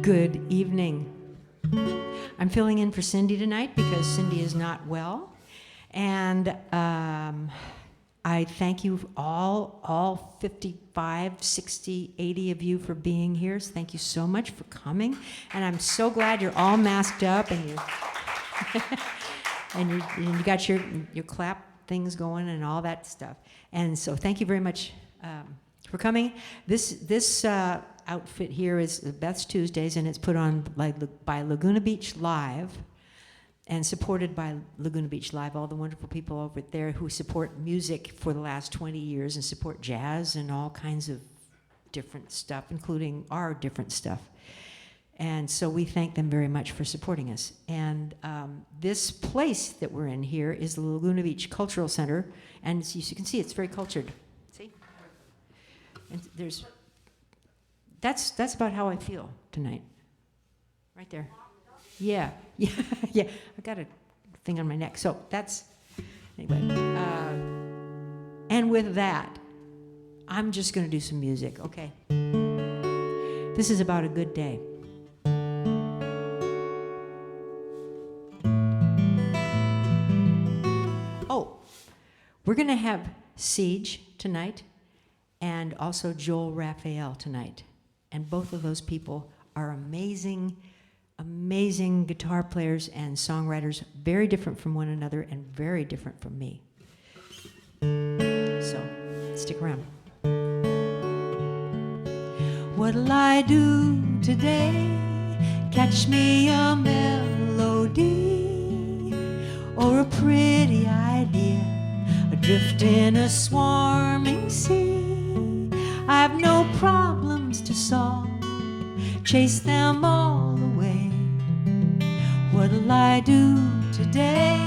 Good evening. I'm filling in for Cindy tonight because Cindy is not well. And I thank you all 55, 60, 80 of you for being here. So thank you so much for coming. And I'm so glad you're all masked up and you got your clap things going and all that stuff. And so thank you very much for coming. This outfit here is Beth's Tuesdays, and it's put on by Laguna Beach Live and supported by Laguna Beach Live, all the wonderful people over there who support music for the last 20 years and support jazz and all kinds of different stuff, including our different stuff. And so we thank them very much for supporting us. And this place that we're in here is the Laguna Beach Cultural Center, and as you can see, it's very cultured. See? And that's about how I feel tonight. Right there. Yeah. I got a thing on my neck. So that's, anyway. And with that, I'm just going to do some music, okay? This is about a good day. Oh, we're going to have Siege tonight and also Joel Rafael tonight. And both of those people are amazing guitar players and songwriters, very different from one another and very different from me. So, stick around. What'll I do today? Catch me a melody or a pretty idea, adrift in a swarming sea. I've no problems to solve, chase them all away. What'll I do today?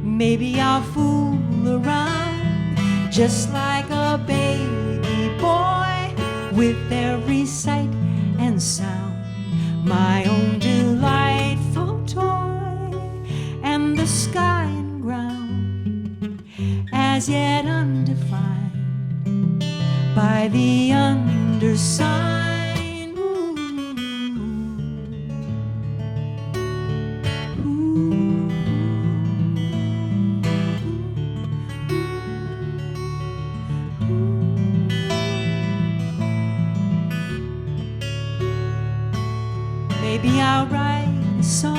Maybe I'll fool around just like a baby boy with every sight and sound, my own delightful toy, and the sky and ground as yet undefined by the undersigned. Maybe I'll write a song,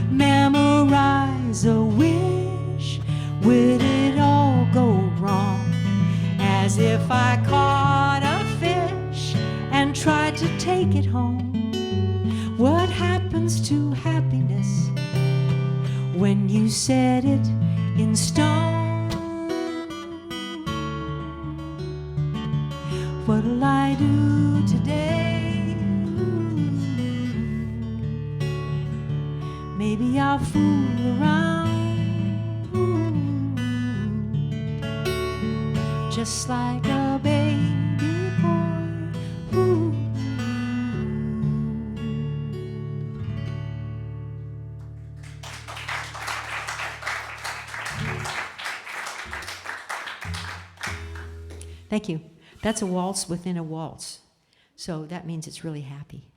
memorize a wish. Would it all go wrong? As if I caught a fish and tried to take it home. What happens to happiness when you set it in stone? What'll I do today? Maybe I'll fool around just like a baby boy. Ooh. Thank you. That's a waltz within a waltz. So that means it's really happy.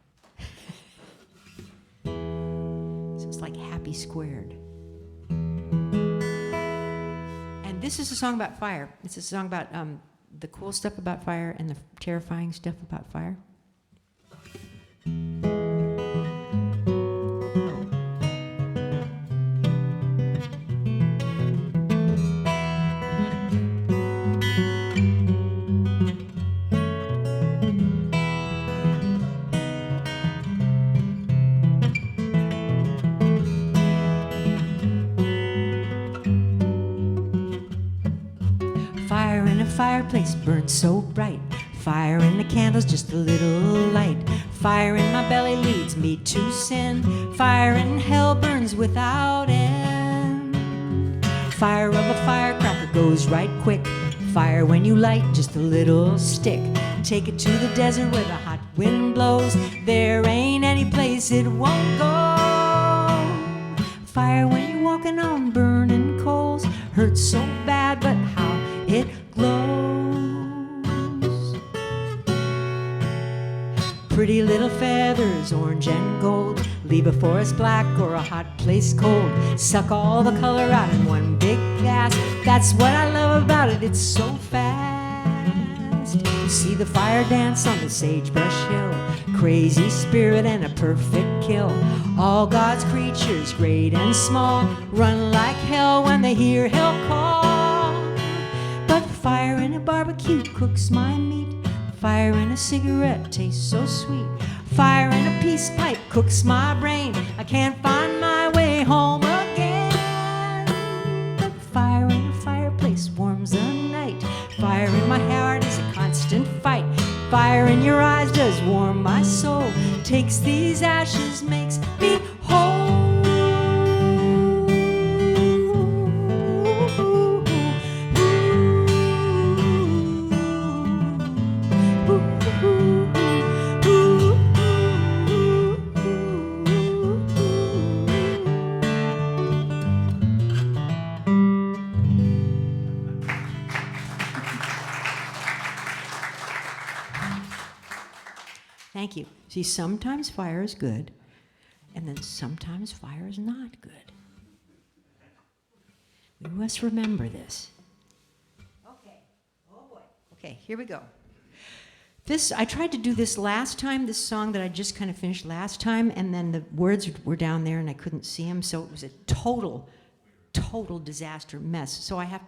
So it's like happy squared. And this is a song about fire. It's a song about the cool stuff about fire and the terrifying stuff about fire. Fire in a fireplace burns so bright. Fire in the candles, just a little light. Fire in my belly leads me to sin. Fire in hell burns without end. Fire of a firecracker goes right quick. Fire when you light just a little stick. Take it to the desert where the hot wind blows. There ain't any place it won't go. Fire when you walking on burning coals. Hurts so bad, but how it glows. Pretty little feathers, orange and gold, leave a forest black or a hot place cold. Suck all the color out in one big gas. That's what I love about it, it's so fast. You see the fire dance on the sagebrush hill, crazy spirit and a perfect kill. All God's creatures, great and small, run like hell when they hear hell call. But fire in a barbecue cooks my meat. Fire in a cigarette tastes so sweet. Fire in a peace pipe cooks my brain. I can't find my way home again. But fire in a fireplace warms the night. Fire in my heart is a constant fight. Fire in your eyes does warm my soul. Takes these ashes, makes me whole. Thank you. See, sometimes fire is good, and then sometimes fire is not good. We must remember this. Okay. Oh boy. Okay, here we go. I tried to do this last time, this song that I just kind of finished last time, and then the words were down there and I couldn't see them, so it was a total disaster mess. So I'm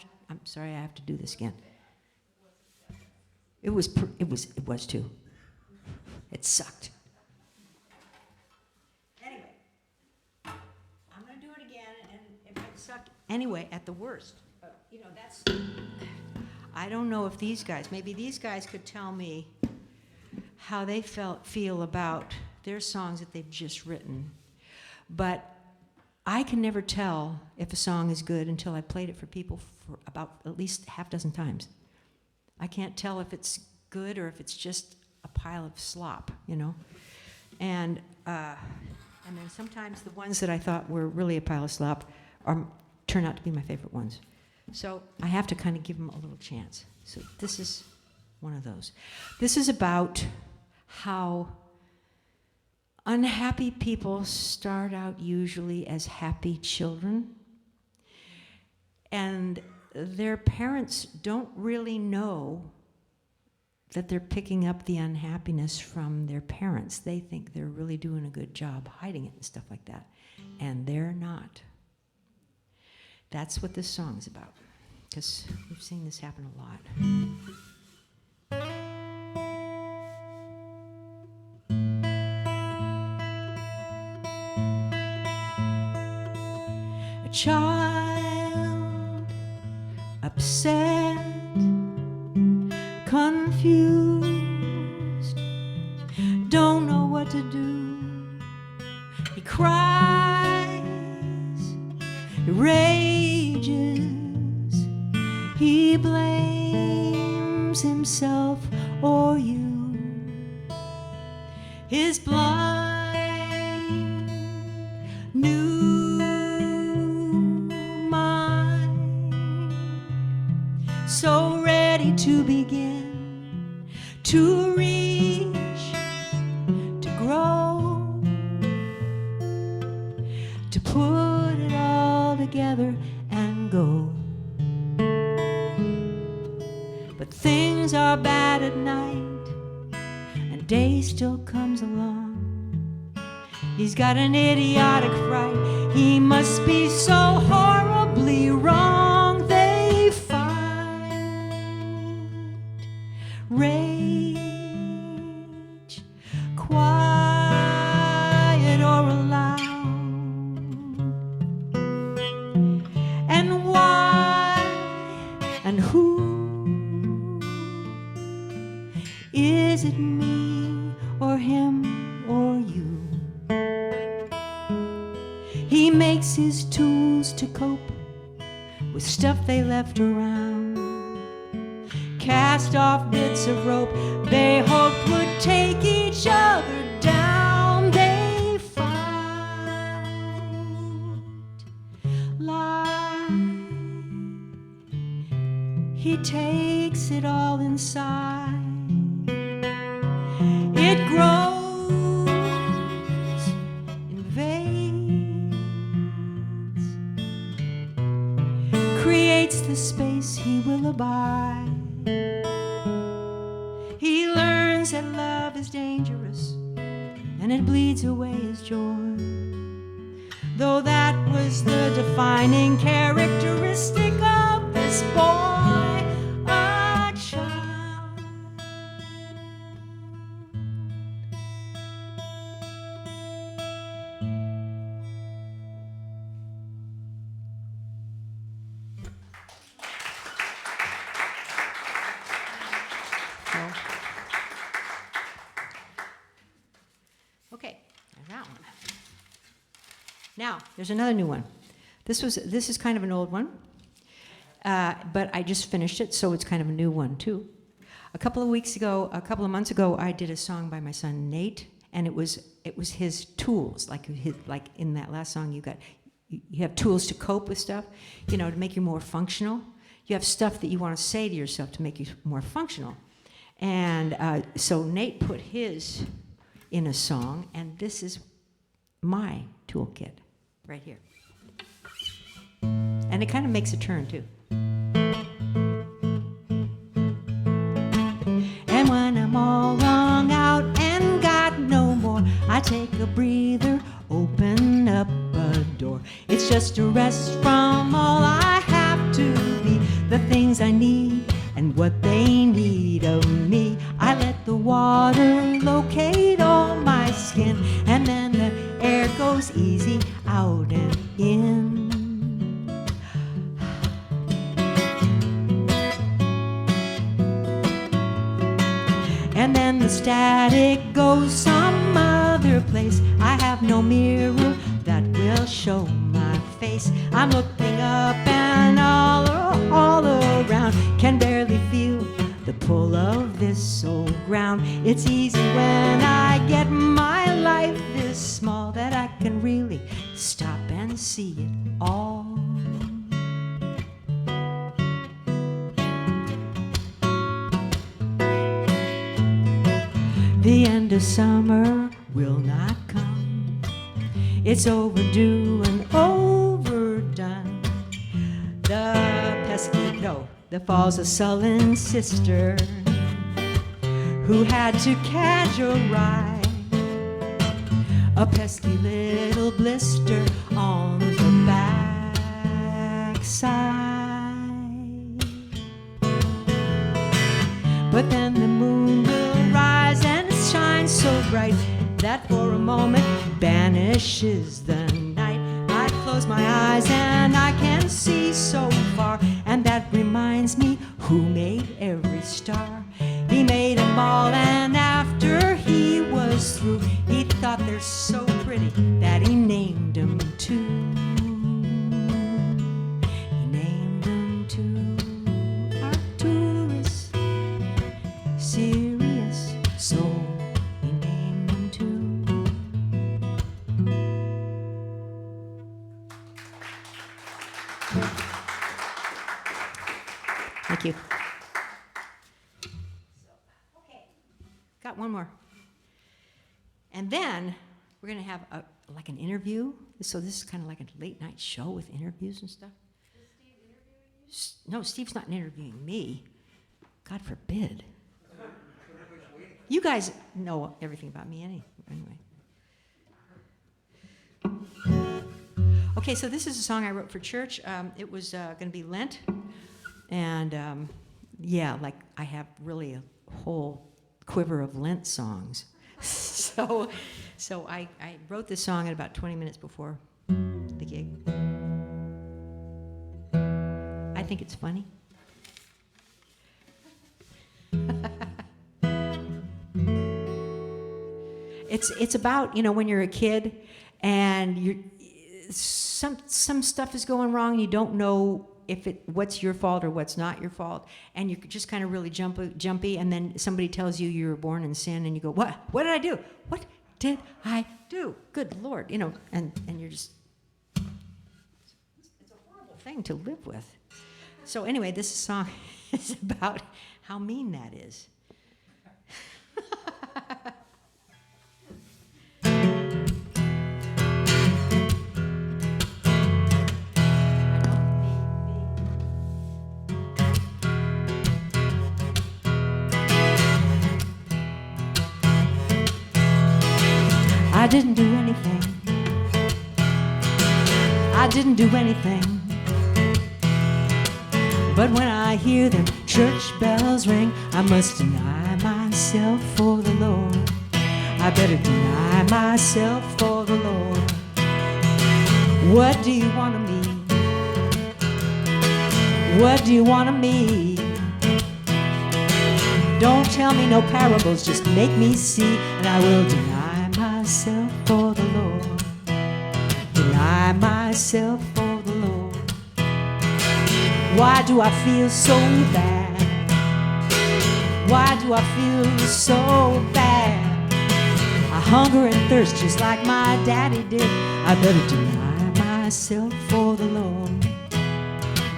sorry, I have to do this again. It was too. It sucked. Anyway, I'm going to do it again, and if it sucked, anyway, at the worst, that's, I don't know if maybe these guys could tell me how they feel about their songs that they've just written. But I can never tell if a song is good until I played it for people for about at least half dozen times. I can't tell if it's good or if it's just a pile of slop, and then sometimes the ones that I thought were really a pile of slop turn out to be my favorite ones. So I have to kind of give them a little chance. So this is one of those. This is about how unhappy people start out usually as happy children, and their parents don't really know that they're picking up the unhappiness from their parents. They think they're really doing a good job hiding it and stuff like that, and they're not. That's what this song's about, because we've seen this happen a lot. A child upset, confused, don't know what to do. He cries, he rages, he blames himself or you. His blind new mind, so ready to begin, to reach, to grow, to put it all together and go. But things are bad at night, and day still comes along. He's got an idiotic fright, he must be so horribly wrong. They fight, rage, quiet or aloud. And why and who? Is it me or him or you? He makes his tools to cope with stuff they left around. Cast off bits of rope they hoped would take each other down. They fight keeps it all inside. It grows, invades, creates the space he will abide. He learns that love is dangerous, and it bleeds away his joy. Though that was the defining characteristic of this boy, a child. Okay, there's that one. Now, there's another new one. This is kind of an old one, but I just finished it, so it's kind of a new one too. A couple of months ago, I did a song by my son Nate, and it was his tools. Like in that last song, you have tools to cope with stuff, to make you more functional. You have stuff that you want to say to yourself to make you more functional. And so Nate put his in a song, and this is my toolkit right here. And it kind of makes a turn too. And when I'm all wrung out and got no more, I take a breather, open up a door. It's just a rest from all I have to be, the things I need and what they need of me. I let the water locate all my skin, and then the air goes easy out and in. And then the static goes some other place. I have no mirror that will show my face. I'm looking up and all around, can barely feel the pull of this old ground. It's easy when I get my life this small that I can really stop and see it all. The end of summer will not come. It's overdue and overdone. The fall's a sullen sister who had to catch a ride, a pesky little blister on the backside. But then the moon will rise and shine so bright that for a moment banishes the night. I close my eyes and I can see so far, and that reminds me who made every star. He made them all, and after he was through, he thought they're so pretty that he named them too. He named them too. Arcturus, Sirius, Sol. He named them too. Thank you. Okay, got one more. And then we're going to have like an interview. So this is kind of like a late night show with interviews and stuff. Is Steve interviewing you? No, Steve's not interviewing me. God forbid. You guys know everything about me anyway. Okay, so this is a song I wrote for church. It was going to be Lent. And like I have really a whole quiver of Lent songs. So I wrote this song at about 20 minutes before the gig. I think it's funny. It's about, when you're a kid and some stuff is going wrong and you don't know what's your fault or what's not your fault, and you're just kind of really jumpy, and then somebody tells you you were born in sin, and you go, what did I do? What did I do? Good Lord, and you're just, it's a horrible thing to live with. So anyway, this song is about how mean that is. I didn't do anything. I didn't do anything. But when I hear the church bells ring, I must deny myself for the Lord. I better deny myself for the Lord. What do you want of me? What do you want of me? Don't tell me no parables, just make me see, and I will deny myself for the Lord. Deny myself for the Lord. Why do I feel so bad? Why do I feel so bad? I hunger and thirst just like my daddy did. I better deny myself for the Lord.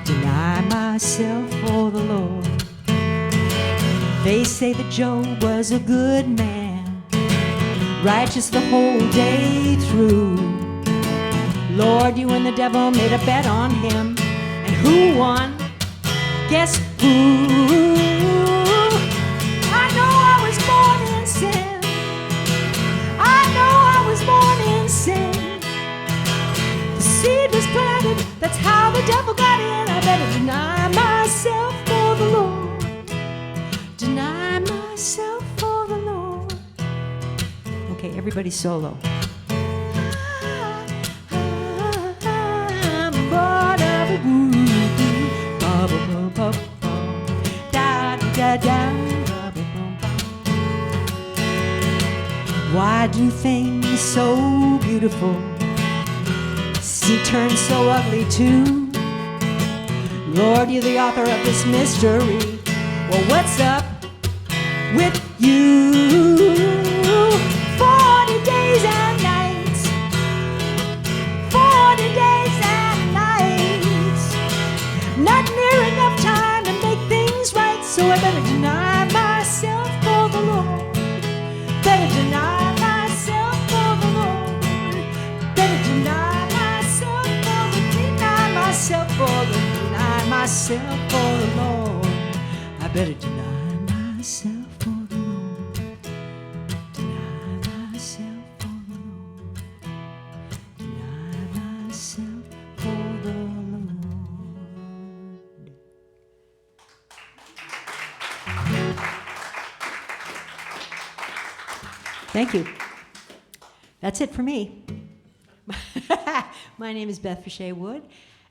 Deny myself for the Lord. They say that Job was a good man, righteous the whole day through. Lord, you and the devil made a bet on him, and who won? Guess who? I know I was born in sin. I know I was born in sin. The seed was planted, that's how the devil got in. I better deny myself for the Lord. Deny myself for the Lord. Okay, everybody solo. I'm born of a woo, ba ba ba ba da da da ba ba ba. Why do things so beautiful turn so ugly too? Lord, you're the author of this mystery. Well, what's up with you? 40 days and nights, 40 days and nights, not near enough time to make things right. So I better deny myself for the Lord. Better deny myself for the Lord. Better deny myself for the, deny myself for the, deny myself for the Lord. I better deny myself for the Lord. Deny myself for the Lord. Deny myself for the Lord. Thank you. That's it for me. My name is Beth Wood,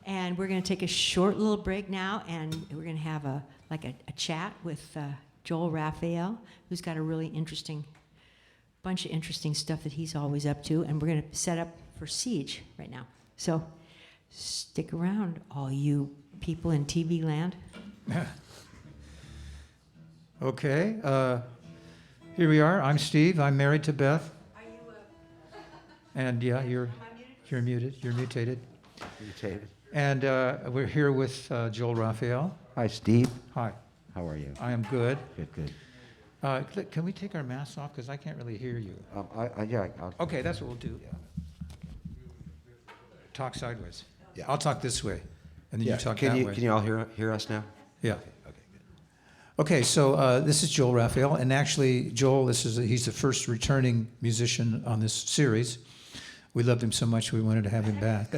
and we're going to take a short little break now, and we're going to have a chat with Joel Rafael, who's got a really interesting bunch of interesting stuff that he's always up to, and we're going to set up for Siege right now. So stick around, all you people in TV land. Okay, here we are. I'm Steve. I'm married to Beth. Are you? And yeah, you're muted. You're mutated. Mutated. And we're here with Joel Rafael. Hi, Steve. Hi. How are you? I am good. Good. Can we take our masks off? Because I can't really hear you. I'll Okay, that's what we'll do. Yeah. Talk sideways. Yeah. I'll talk this way, and then you talk can that you, way. Can you all hear us now? Yeah. Okay, good. Okay, so this is Joel Rafael, and actually, Joel, he's the first returning musician on this series. We loved him so much we wanted to have him back.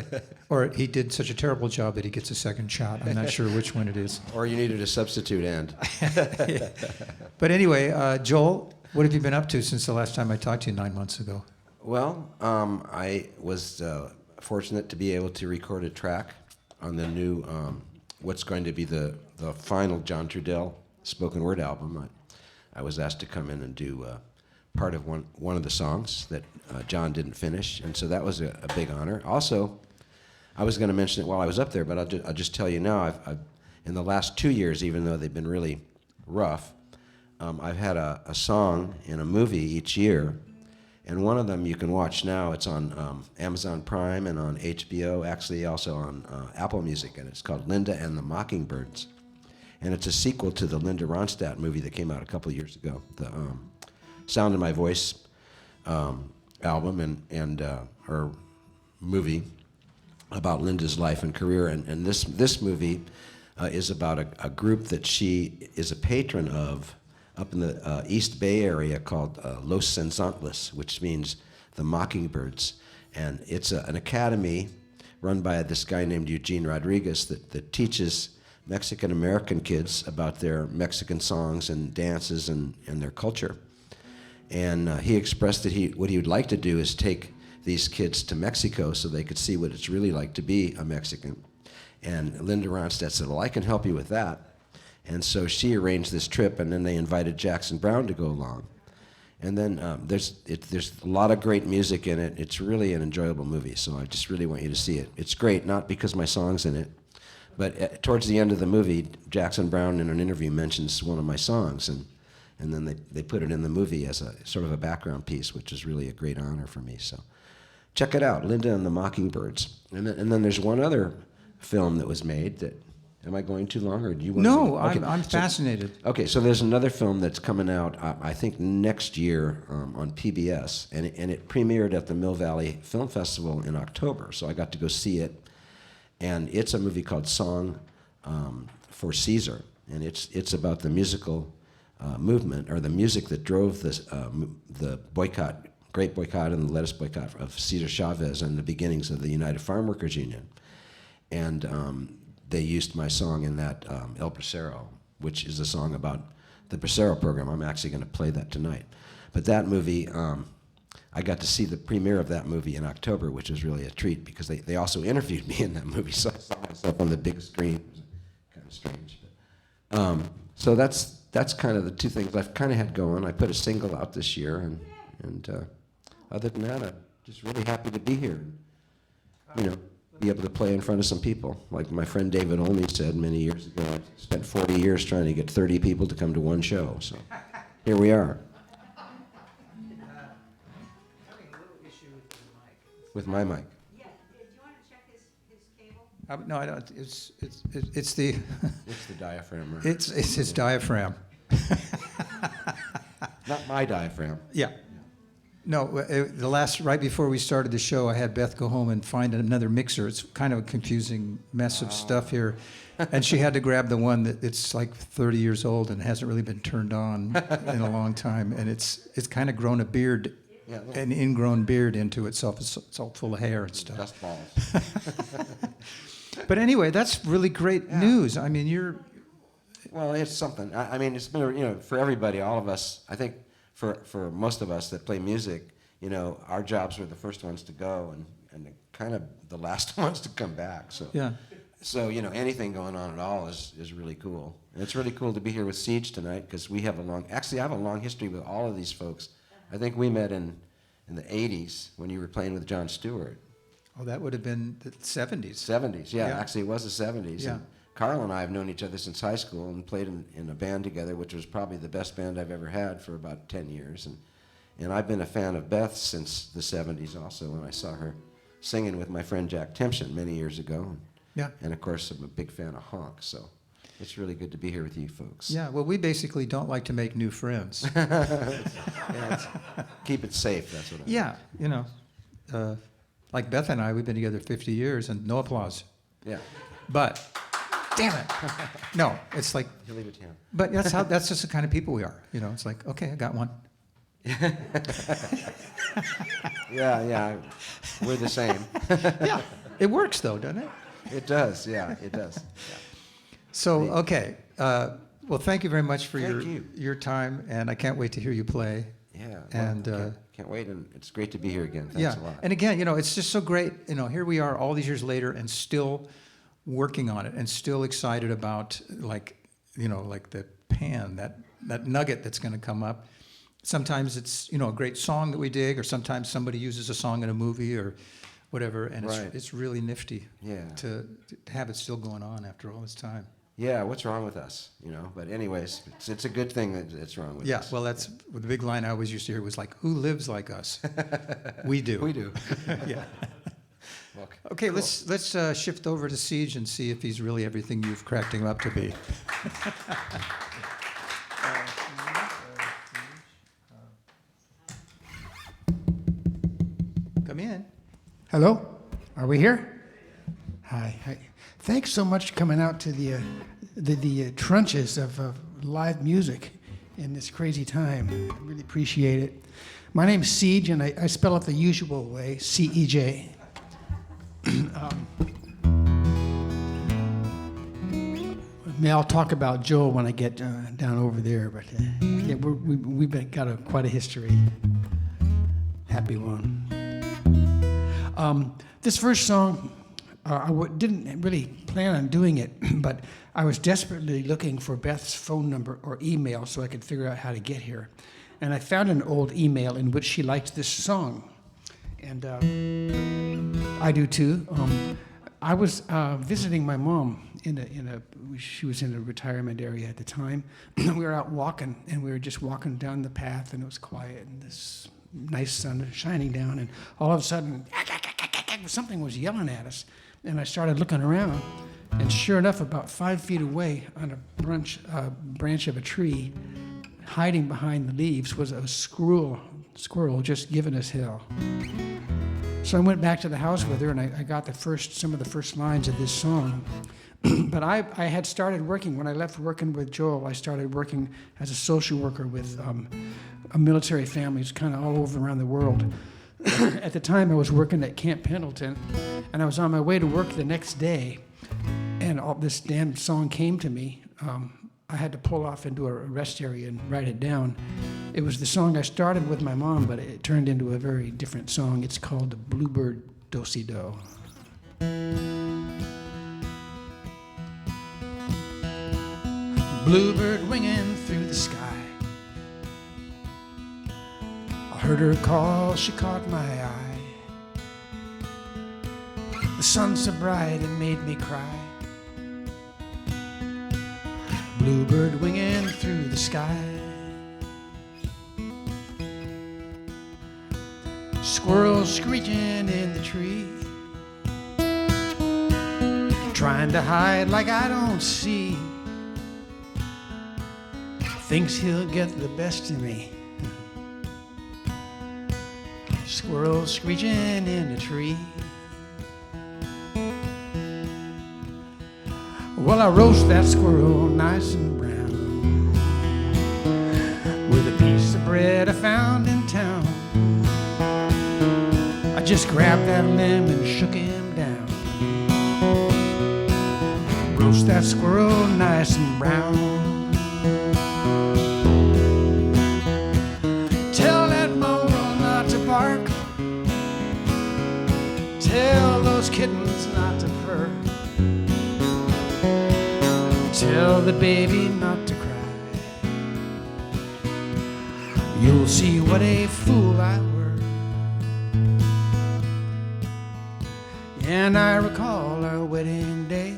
Or he did such a terrible job that he gets a second shot. I'm not sure which one it is. Or you needed a substitute end. Yeah. But anyway, Joel, what have you been up to since the last time I talked to you 9 months ago? Well, I was fortunate to be able to record a track on the new, what's going to be the final John Trudell spoken word album. I was asked to come in and do part of one of the songs that John didn't finish, and so that was a big honor. Also, I was going to mention it while I was up there, but I'll just tell you now, I've in the last 2 years, even though they've been really rough, I've had a song in a movie each year, and one of them you can watch now. It's on Amazon Prime and on HBO, actually also on Apple Music, and it's called Linda and the Mockingbirds. and it's a sequel to the Linda Ronstadt movie that came out a couple of years ago, the Sound of My Voice album and or movie about Linda's life and career. And this movie is about a group that she is a patron of up in the East Bay area called Los Sensantles, which means the Mockingbirds. And it's an academy run by this guy named Eugene Rodriguez that teaches Mexican-American kids about their Mexican songs and dances and their culture. And he expressed that what he would like to do is take these kids to Mexico so they could see what it's really like to be a Mexican. And Linda Ronstadt said, well, I can help you with that. And so she arranged this trip, and then they invited Jackson Browne to go along. And then there's a lot of great music in it. It's really an enjoyable movie, so I just really want you to see it. It's great, not because my song's in it, but towards the end of the movie, Jackson Browne in an interview mentions one of my songs, and then they put it in the movie as a sort of a background piece, which is really a great honor for me. So check it out, Linda and the Mockingbirds. And then there's one other film that was made that, am I going too long, or do you want No, to? Okay. I'm fascinated. Okay, so there's another film that's coming out, I think next year on PBS, and it premiered at the Mill Valley Film Festival in October, so I got to go see it. And it's a movie called Song for Caesar, and it's about the musical movement, or the music that drove the boycott, great boycott and the lettuce boycott of Cesar Chavez and the beginnings of the United Farm Workers Union. And they used my song in that El Bracero, which is a song about the Bracero program. I'm actually going to play that tonight. But that movie, I got to see the premiere of that movie in October, which was really a treat because they also interviewed me in that movie, so I saw myself on the big screen. It was kind of strange. But, so that's kind of the two things I've kind of had going. I put a single out this year, and other than that, I'm just really happy to be here. You know, be able to play in front of some people. Like my friend David Olney said many years ago, I spent 40 years trying to get 30 people to come to one show. So here we are. With my mic. Yeah, do you want to check his cable? No, I don't. It's the It's the diaphragm, right? it's his diaphragm. Not my diaphragm. Yeah. No, right before we started the show, I had Beth go home and find another mixer. It's kind of a confusing mess of stuff here. And she had to grab the one that it's like 30 years old and hasn't really been turned on in a long time. And it's kind of grown a beard, an ingrown beard into itself. It's all full of hair and stuff. Dust balls. But anyway, that's really great news. I mean, Well, it's something. I mean, it's been, for everybody, all of us, I think for most of us that play music, our jobs were the first ones to go and kind of the last ones to come back. So, yeah. So anything going on at all is really cool. And it's really cool to be here with Siege tonight because I have a long history with all of these folks. I think we met in the 80s when you were playing with Jon Stewart. Oh, that would have been the 70s. 70s, yeah. Actually, it was the 70s. Yeah. And Carl and I have known each other since high school and played in a band together, which was probably the best band I've ever had for about 10 years. And I've been a fan of Beth since the 70s also, when I saw her singing with my friend Jack Tempchin many years ago. Yeah. And, of course, I'm a big fan of Honk, so it's really good to be here with you folks. Yeah, well, we basically don't like to make new friends. Keep it safe, that's what I mean. Yeah, like Beth and I, we've been together 50 years and no applause. Yeah. But, damn it. No, it's like, You leave it to him. but that's just the kind of people we are. It's like, okay, I got one. Yeah, we're the same. Yeah, it works though, doesn't it? It does, yeah, it does. Yeah. So, okay. Well, thank you very much for Thank your time, and I can't wait to hear you play. Yeah, And, can't wait, and it's great to be here again. Thanks Yeah, a lot. and again, it's just so great. Here we are all these years later and still working on it and still excited about like the pan, that nugget that's going to come up. Sometimes it's, a great song that we dig, or sometimes somebody uses a song in a movie or whatever, and Right. it's really nifty Yeah. to have it still going on after all this time. Yeah, what's wrong with us? But anyways, it's a good thing that it's wrong with Yeah, us. well, that's the big line I always used to hear was like, who lives like us? We do. We do. Yeah. Okay, let's shift over to Siege and see if he's really everything you've cracked him up to be. Come in. Hello, are we here? Hi. Hi. Thanks so much for coming out to the trenches of live music in this crazy time. I really appreciate it. My name's Siege, and I spell it the usual way, C-E-J. I'll talk about Joel when I get down over there, but yeah, we've got quite a history. Happy one. This first song, didn't really plan on doing it, but I was desperately looking for Beth's phone number or email so I could figure out how to get here. And I found an old email in which she liked this song. And I do too. I was visiting my mom she was in a retirement area at the time. We were out walking, and we were just walking down the path, and it was quiet, and this nice sun was shining down, and all of a sudden, something was yelling at us. And I started looking around, and sure enough, about 5 feet away on a branch of a tree, hiding behind the leaves, was a squirrel just giving us hell. So I went back to the house with her, and I got some of the first lines of this song. But I had started working, when I left working with Joel, I started working as a social worker with military families kind of all over around the world. At the time, I was working at Camp Pendleton, and I was on my way to work the next day, and all this damn song came to me. I had to pull off into a rest area and write it down. It was the song I started with my mom, but it turned into a very different song. It's called the Bluebird Do-Si-Do. Bluebird winging through the sky. I heard her call, she caught my eye. The sun so bright it made me cry. Bluebird winging through the sky. Squirrels screeching in the tree, trying to hide like I don't see. Thinks he'll get the best of me. Squirrels screeching in the tree. Well, I roast that squirrel nice and brown with a piece of bread I found in town. I just grabbed that limb and shook him down. Roast that squirrel nice and brown. Tell that mongrel not to bark. Tell those kittens not to purr. Tell the baby not to cry. You'll see what a fool I were. And I recall our wedding day.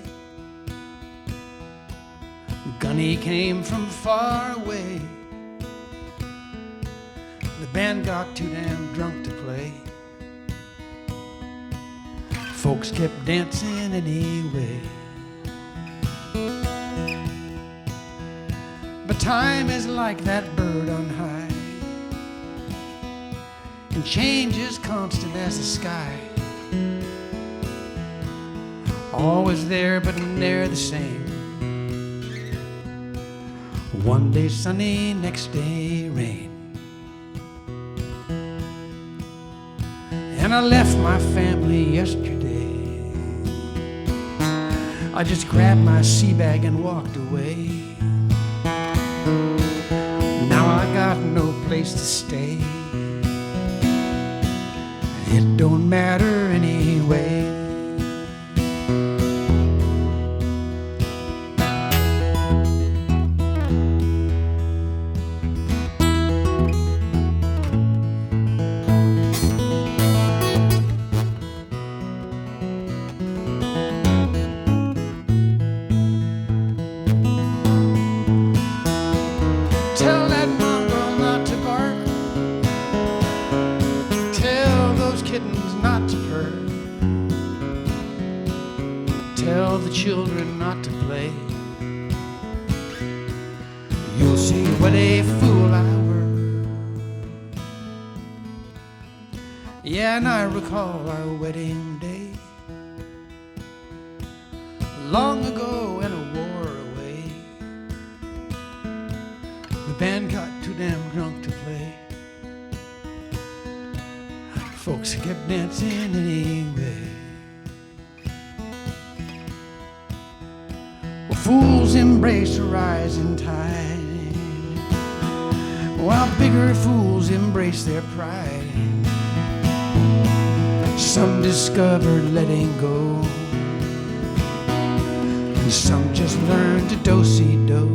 Gunny came from far away. The band got too damn drunk to play. Folks kept dancing anyway. But time is like that bird on high, and change is constant as the sky. Always there, but ne'er the same. One day sunny, next day rain. And I left my family yesterday. I just grabbed my sea bag and walked away. Now I got no place to stay. It don't matter anyway. Tell that mongrel not to bark. Tell those kittens not to purr. children not to play. You'll see what a fool I were. Yeah, and I recall our wedding day, long ago in a war away. The band got too damn drunk to play. Folks kept dancing anyway. Well, fools embrace a rising tide, while bigger fools embrace their pride. Some discovered letting go, and some just learned to do-si-do.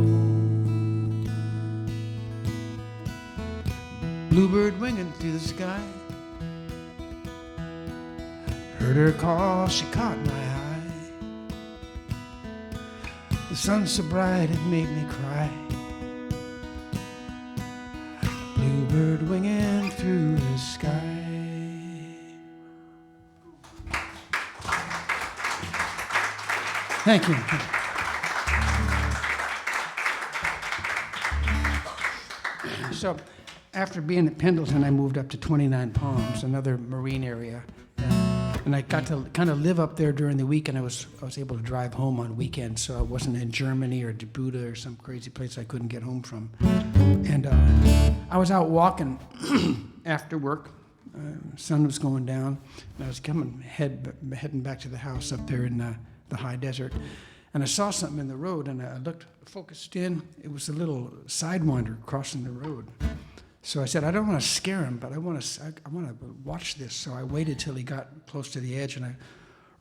Bluebird winging through the sky, heard her call, she caught my eye. The sun so bright it made me cry. Bluebird winging through the sky. Thank you. So, after being at Pendleton, I moved up to 29 Palms, another marine area. And I got to kind of live up there during the week, and I was able to drive home on weekends, so I wasn't in Germany or Djibouti or some crazy place I couldn't get home from. And I was out walking after work. Sun was going down, and I was heading back to the house up there in the high desert. And I saw something in the road, and I looked, focused in. It was a little sidewinder crossing the road. So I said, I don't want to scare him, but I want to watch this. So I waited till he got close to the edge, and I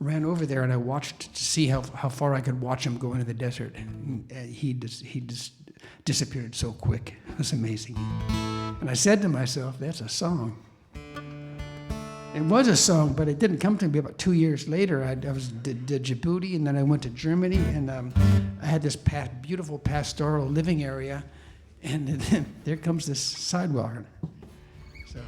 ran over there, and I watched to see how far I could watch him go into the desert. And he just disappeared so quick. It was amazing. And I said to myself, that's a song. It was a song, but it didn't come to me about 2 years later. I did Djibouti, and then I went to Germany, and I had this beautiful pastoral living area. And then there comes this sidewalker. So.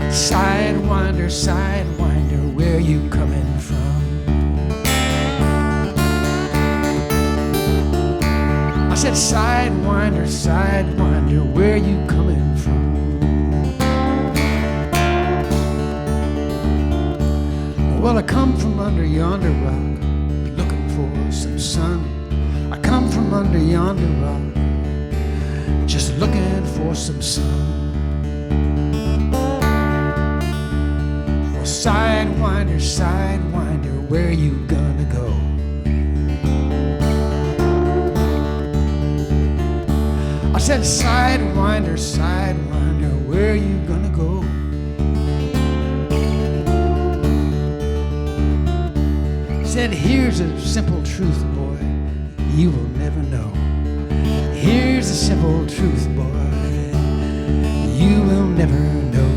Sidewinder, where you coming from? I said, Sidewinder, where you coming from? Well, I come from under yonder rock, for some sun. I come from under yonder rock, just looking for some sun. Well, sidewinder, where you gonna go? I said, sidewinder, where you gonna go? Said, here's a simple truth, boy, you will never know. Here's a simple truth, boy, you will never know.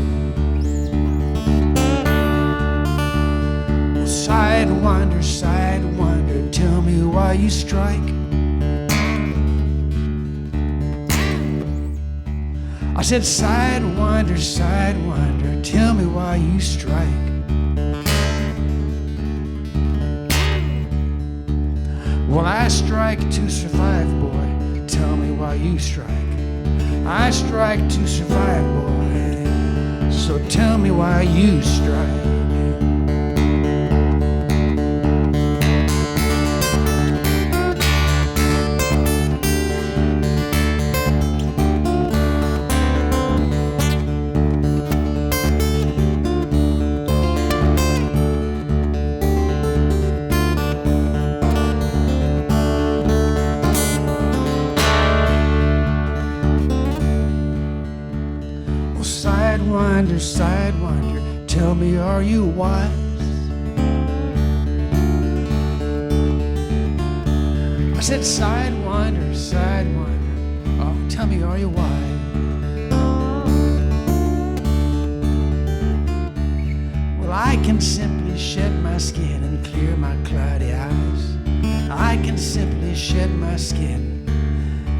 Well, sidewinder, tell me why you strike. I said, sidewinder, tell me why you strike. Well, I strike to survive, boy. Tell me why you strike. I strike to survive, boy. So tell me why you strike. Sidewinder, tell me, are you wise? I said, Sidewinder, oh, tell me, are you wise? Well, I can simply shed my skin and clear my cloudy eyes. I can simply shed my skin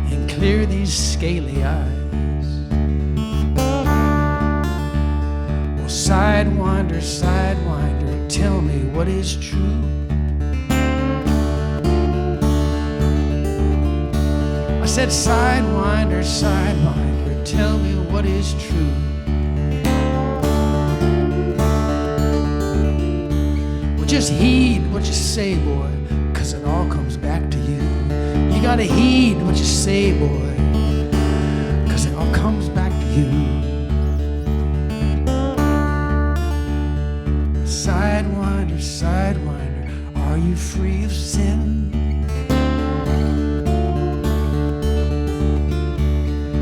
and clear these scaly eyes. Sidewinder, sidewinder, tell me what is true. I said, sidewinder, sidewinder, tell me what is true. Well, just heed what you say, boy, 'cause it all comes back to you. You gotta heed what you say, boy, 'cause it all comes back to you. Sidewinder, sidewinder, are you free of sin?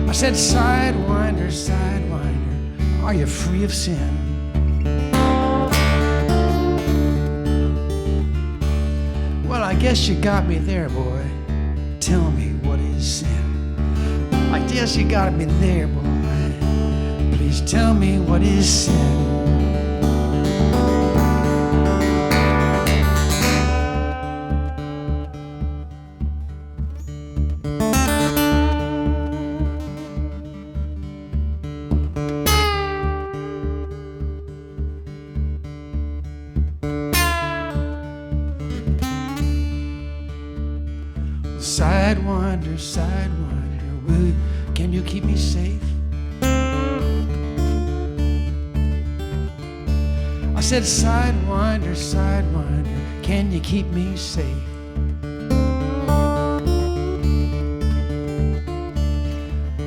I said, sidewinder, sidewinder, are you free of sin? Well, I guess you got me there, boy. Tell me what is sin. I guess you got me there, boy. Please tell me what is sin. Sidewinder, sidewinder, can you keep me safe? I said, sidewinder, sidewinder, can you keep me safe?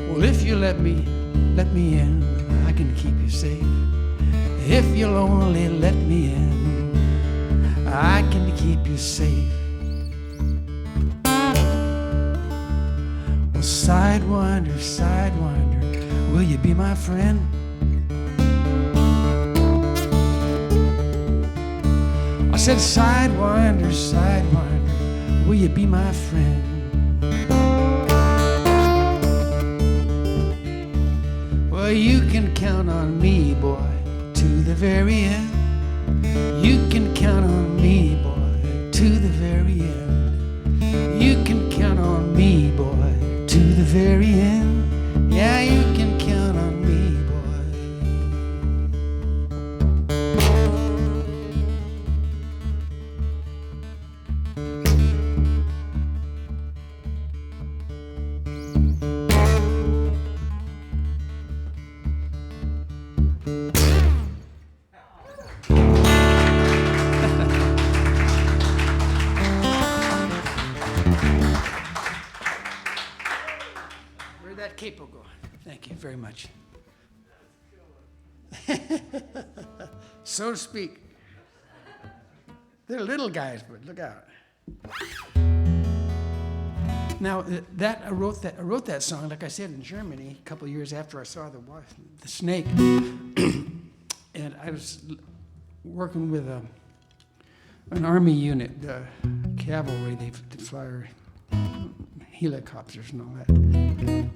Well, if you let me in, I can keep you safe. If you'll only let me in, I can keep you safe. Sidewinder, sidewinder, will you be my friend? I said, sidewinder, sidewinder, will you be my friend? Well, you can count on me, boy, to the very end. You can count on me, boy, to the very end. You can count on me, boy, to the very end. Yeah, you can count on me, Where'd that capo go? Thank you very much. So to speak. They're little guys, but look out. Now, I wrote that song, like I said, in Germany a couple of years after I saw the snake. And I was working with an army unit, cavalry. They fly helicopters and all that.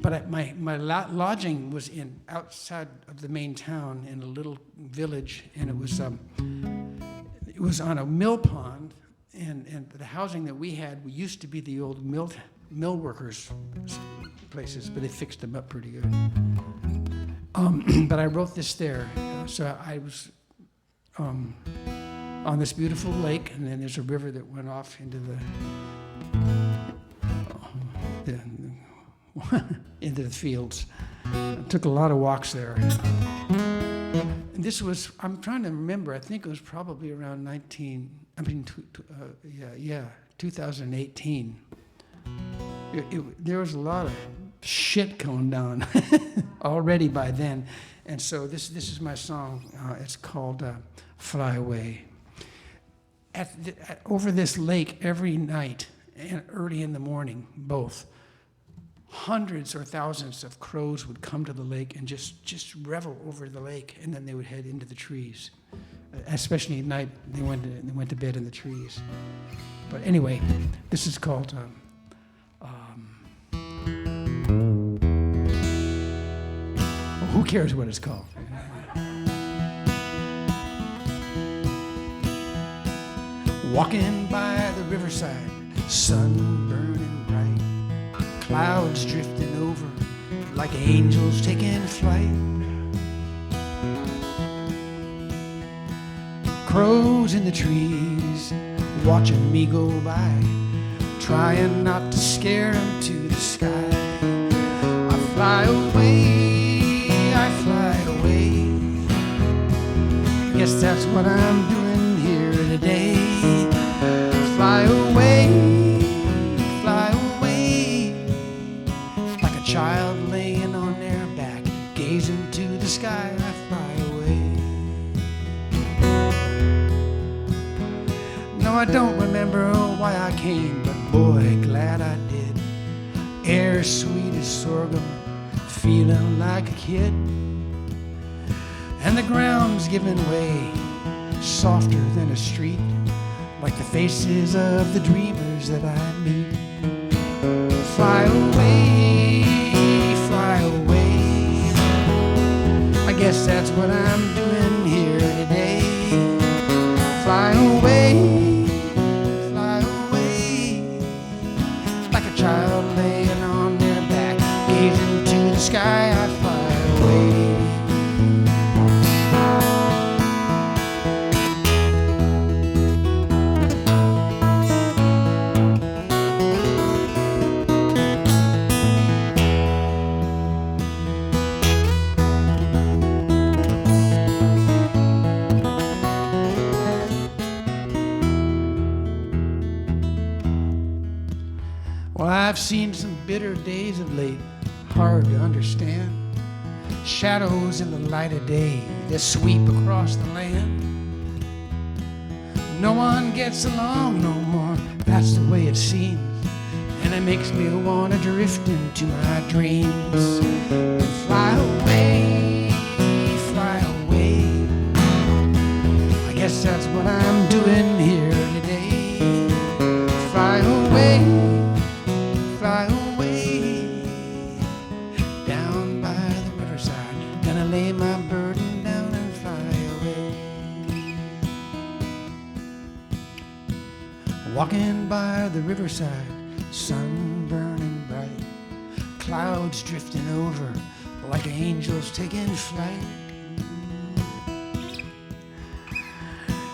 But my lodging was outside of the main town in a little village, and it was on a mill pond, and the housing that we used to be the old mill workers places, but they fixed them up pretty good. But I wrote this there, so I was on this beautiful lake, and then there's a river that went off into into the fields. I took a lot of walks there. And this was, I'm trying to remember, I think it was probably around 2018. There was a lot of shit going down already by then. And so this is my song. It's called Fly Away. Over this lake every night and early in the morning, both, hundreds or thousands of crows would come to the lake and just revel over the lake, and then they would head into the trees. Especially at night, they went to bed in the trees. But anyway, this is called who cares what it's called? Walking by the riverside, sun burning bright, clouds drifting over like angels taking flight. crows in the trees, watching me go by, trying not to scare them to the sky. I fly away, I fly away. Guess that's what I'm doing here today. Fly away, fly away, like a child laying on their back, gazing to the sky. I fly away. No, I don't remember why I came, but boy, glad I did. Air sweet as sorghum, feeling like a kid. And the ground's giving way, softer than a street, like the faces of the dreamers that I meet. Fly away, fly away. I guess that's what I'm doing here today. Fly away, fly away, like a child laying on their back, gazing to the sky. I fly away. Well, I've seen some bitter days of late, hard to understand. Shadows in the light of day that sweep across the land. No one gets along no more, that's the way it seems. And it makes me want to drift into my dreams. And fly away, fly away. I guess that's what I'm doing here today. Fly away, fly away, down by the riverside. Gonna lay my burden down and fly away. Walking by the riverside, sun burning bright, clouds drifting over like angels taking flight.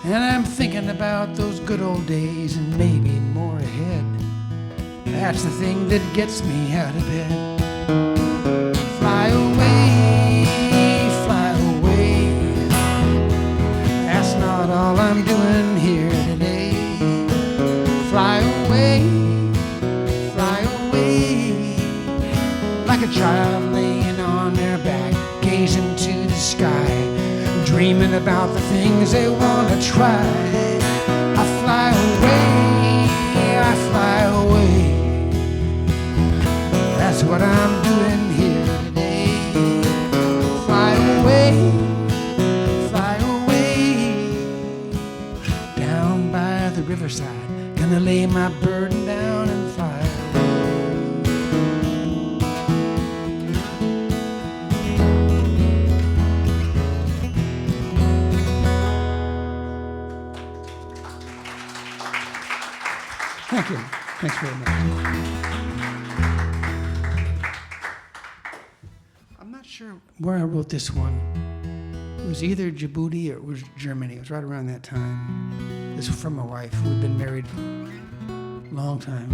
And I'm thinking about those good old days and maybe more ahead. That's the thing that gets me out of bed. Fly away, fly away. That's not all I'm doing here today. Fly away, fly away, like a child laying on their back, gazing to the sky, dreaming about the things they want to try. I fly away, I fly away. That's what I'm doing here today. Fly away, down by the riverside. Gonna lay my burden down and fly away. Thank you. Thanks very much. I'm not sure where I wrote this one. It was either Djibouti or it was Germany. It was right around that time. This was from my wife. We've been married a long time.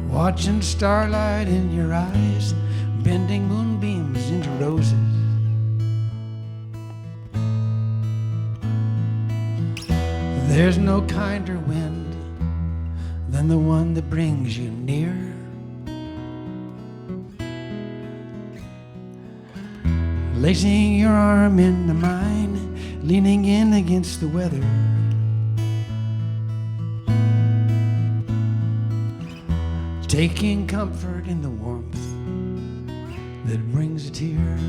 Watching starlight in your eyes, bending moonbeams into roses. There's no kinder wind than the one that brings you near. Lacing your arm into mine, leaning in against the weather. Taking comfort in the warmth that brings a tear.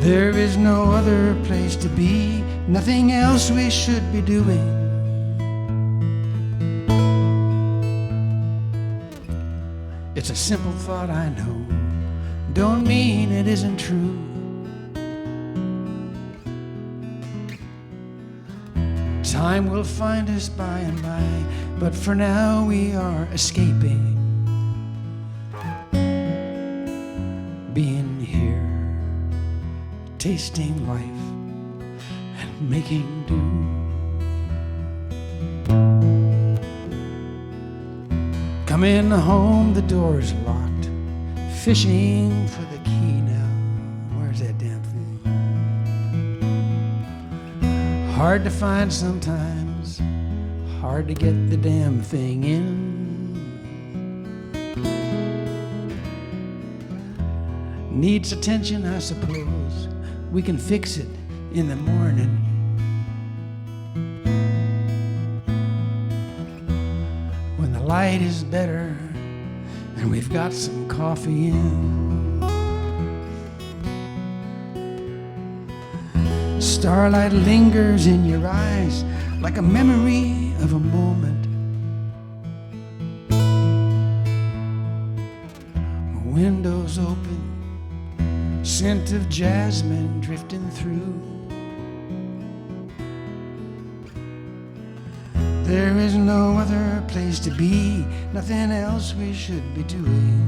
There is no other place to be, nothing else we should be doing. It's a simple thought, I know, don't mean it isn't true. Time will find us by and by, but for now we are escaping. Being here, tasting life and making do. Coming home, the door's locked, fishing for the key now. Where's that damn thing? Hard to find sometimes, hard to get the damn thing in. Needs attention, I suppose. We can fix it in the morning. When the light is better and we've got some coffee in. Starlight lingers in your eyes like a memory of a moment. Windows open, scent of jasmine drifting through. There is no other place to be, nothing else we should be doing.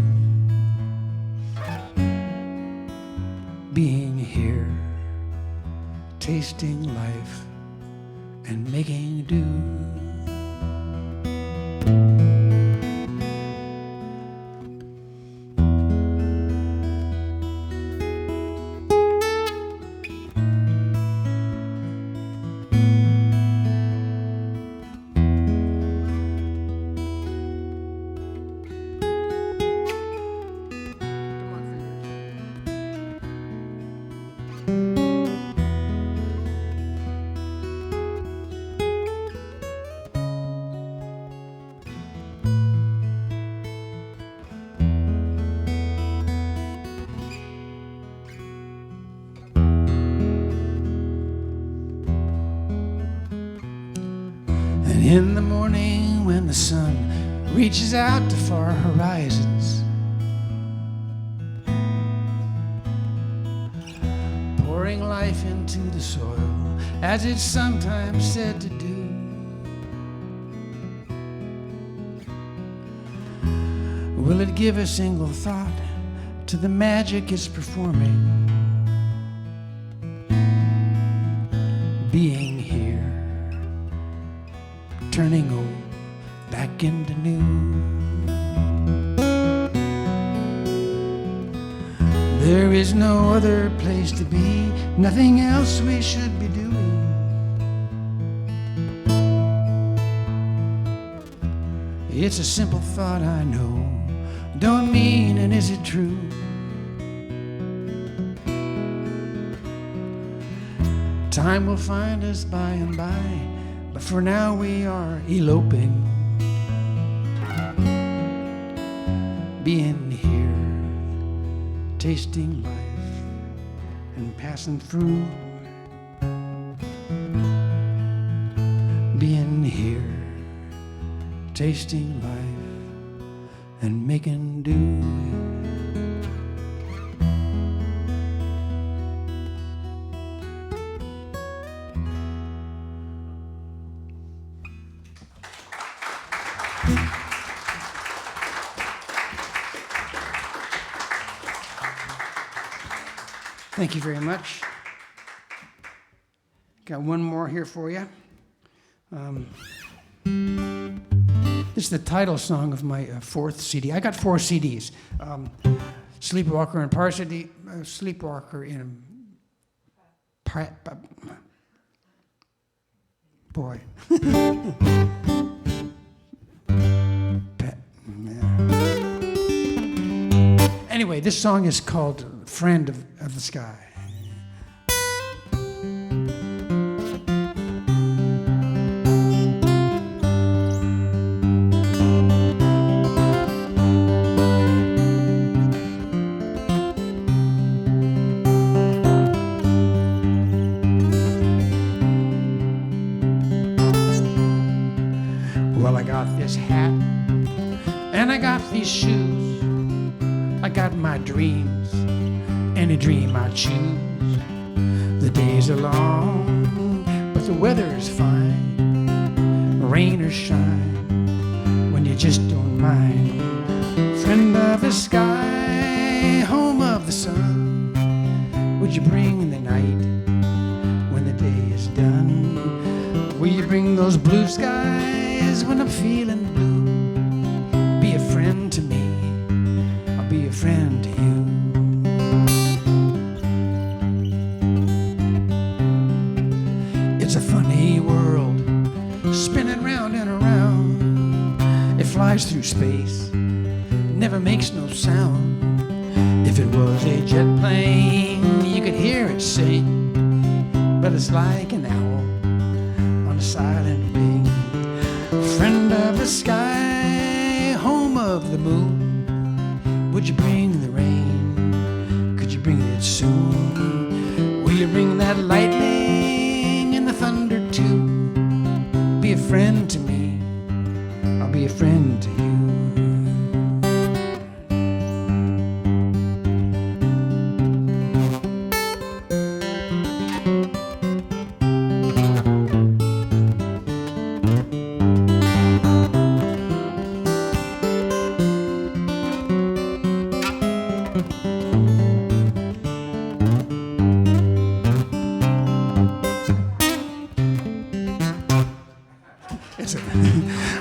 Being here, tasting life and making do. In the morning when the sun reaches out to far horizons, pouring life into the soil as it's sometimes said to do. Will it give a single thought to the magic it's performing? Being here, turning old back into new. There is no other place to be, nothing else we should be doing. It's a simple thought, I know, don't mean and is it true? Time will find us by and by, but for now we are eloping. Being here, tasting life and passing through. Being here, tasting life and making do. Thank you very much. Got one more here for you. This is the title song of my fourth CD. I got 4 CDs. Sleepwalker in Parsidy, Sleepwalker in... Boy. Anyway, this song is called Friend of the Sky. Well, I got this hat and I got these shoes. I got my dreams, any dream I choose. The days are long, but the weather's fine. rain or shine, when you just don't mind. Friend of the sky, home of the sun, would you bring the night when the day is done? Will you bring those blue skies when I'm feeling blue? Be a friend to me, I'll be a friend to you. It's a funny world, spinning round and around. It flies through space, never makes no sound. If it was a jet plane, you could hear it sing, but it's like an owl on a silent wing. Friend of the sky, home of the moon, would you bring the rain? Could you bring it soon? Will you bring that lightning and the thunder too? Be a friend to me, I'll be a friend to you.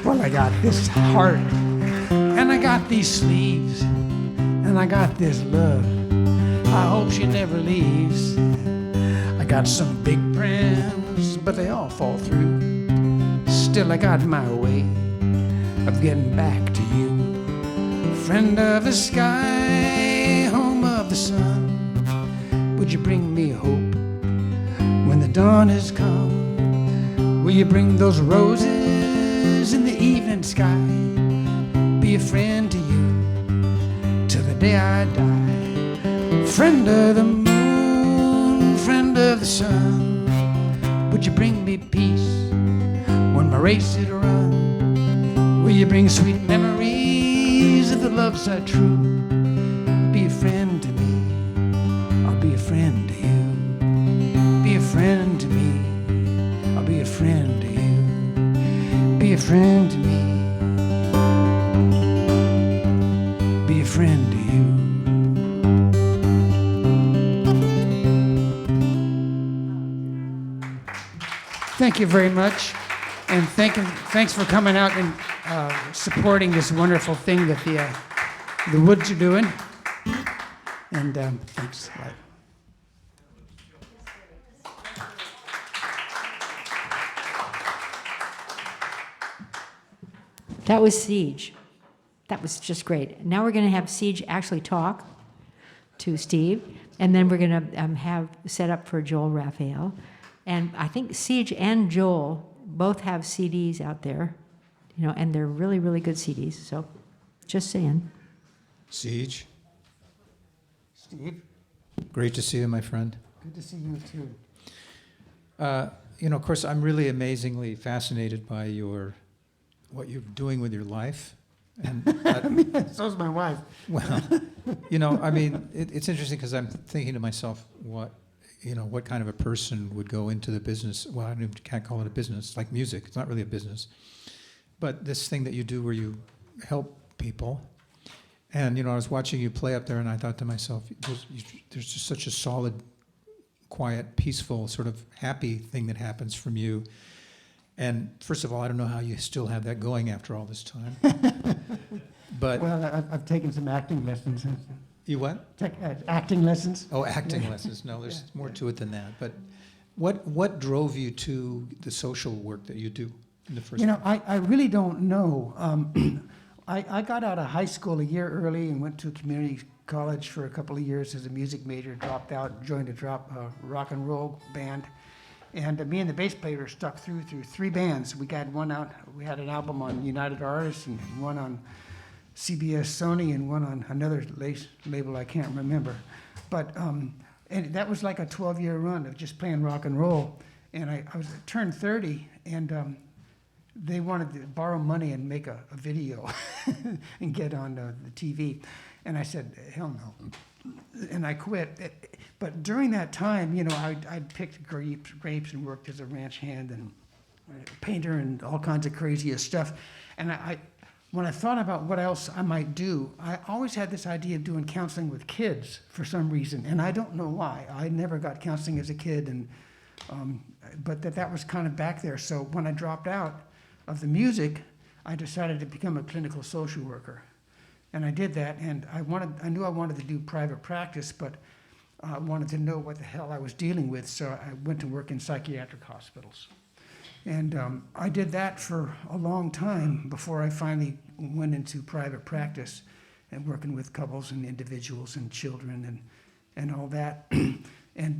Well, I got this heart, and I got these sleeves, and I got this love. I hope she never leaves. I got some big plans, but they all fall through. Still, I got my way of getting back to you. Friend of the sky, home of the sun, would you bring me hope when the dawn has come? Will you bring those roses in the evening sky? Be a friend to you till the day I die. Friend of the moon, friend of the sun, would you bring me peace when my race is run? Will you bring sweet memories of the love so true? Be a friend to me, I'll be a friend to you. Be a friend to me, I'll be a friend to you. Be a friend to me. Be a friend to you. Thank you very much, and thanks for coming out and supporting this wonderful thing that the Woods are doing. And thanks. Bye. That was Siege. That was just great. Now we're going to have Siege actually talk to Steve, and then we're going to have set up for Joel Rafael. And I think Siege and Joel both have CDs out there, you know, and they're really, really good CDs. So just saying. Siege, Steve, great to see you, my friend. good to see you too. You know, of course, I'm really amazingly fascinated by what you're doing with your life. And So's my wife. well, you know, I mean, it's interesting because I'm thinking to myself, what kind of a person would go into the business? Well, I can't call it a business, like music. It's not really a business. But this thing that you do where you help people. And, you know, I was watching you play up there and I thought to myself, there's just such a solid, quiet, peaceful, sort of happy thing that happens from you. And first of all, I don't know how you still have that going after all this time. But Well, I've taken some acting lessons. you what? Acting lessons. Oh, acting lessons. No, there's more to it than that. But what drove you to the social work that you do in the first You know, place? I really don't know. I got out of high school a year early and went to a community college for a couple of years as a music major, dropped out, joined a rock and roll band. And me and the bass player stuck through three bands. We got one out, we had an album on United Artists and one on CBS Sony and one on another label I can't remember. But and that was like a 12-year run of just playing rock and roll. And I turned 30 and they wanted to borrow money and make a video and get on the TV. And I said, hell no. And I quit. But during that time, you know, I'd picked grapes and worked as a ranch hand and painter and all kinds of craziest stuff. And when I thought about what else I might do, I always had this idea of doing counseling with kids for some reason, and I don't know why. I never got counseling as a kid, and but that was kind of back there. So when I dropped out of the music, I decided to become a clinical social worker, and I did that. And I knew I wanted to do private practice, but I wanted to know what the hell I was dealing with, so I went to work in psychiatric hospitals. And I did that for a long time before I finally went into private practice and working with couples and individuals and children and all that.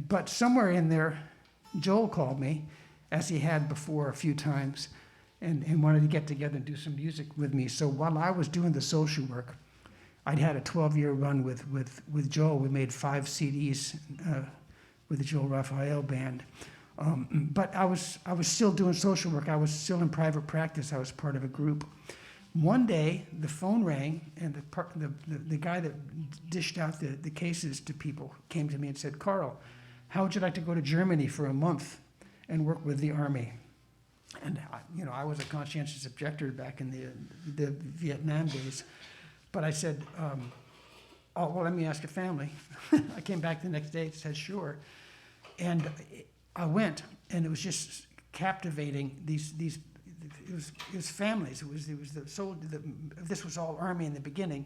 But somewhere in there, Joel called me, as he had before a few times, and wanted to get together and do some music with me. So while I was doing the social work, I'd had a 12-year run with Joel. We made 5 CDs with the Joel Rafael band. But I was still doing social work. I was still in private practice. I was part of a group. One day, the phone rang, and the guy that dished out the cases to people came to me and said, "Carl, how would you like to go to Germany for a month and work with the army?" And I was a conscientious objector back in the Vietnam days. But I said, "Oh, well, let me ask your family." I came back the next day and said, "Sure." And I went, and it was just captivating. It was families. This was all army in the beginning,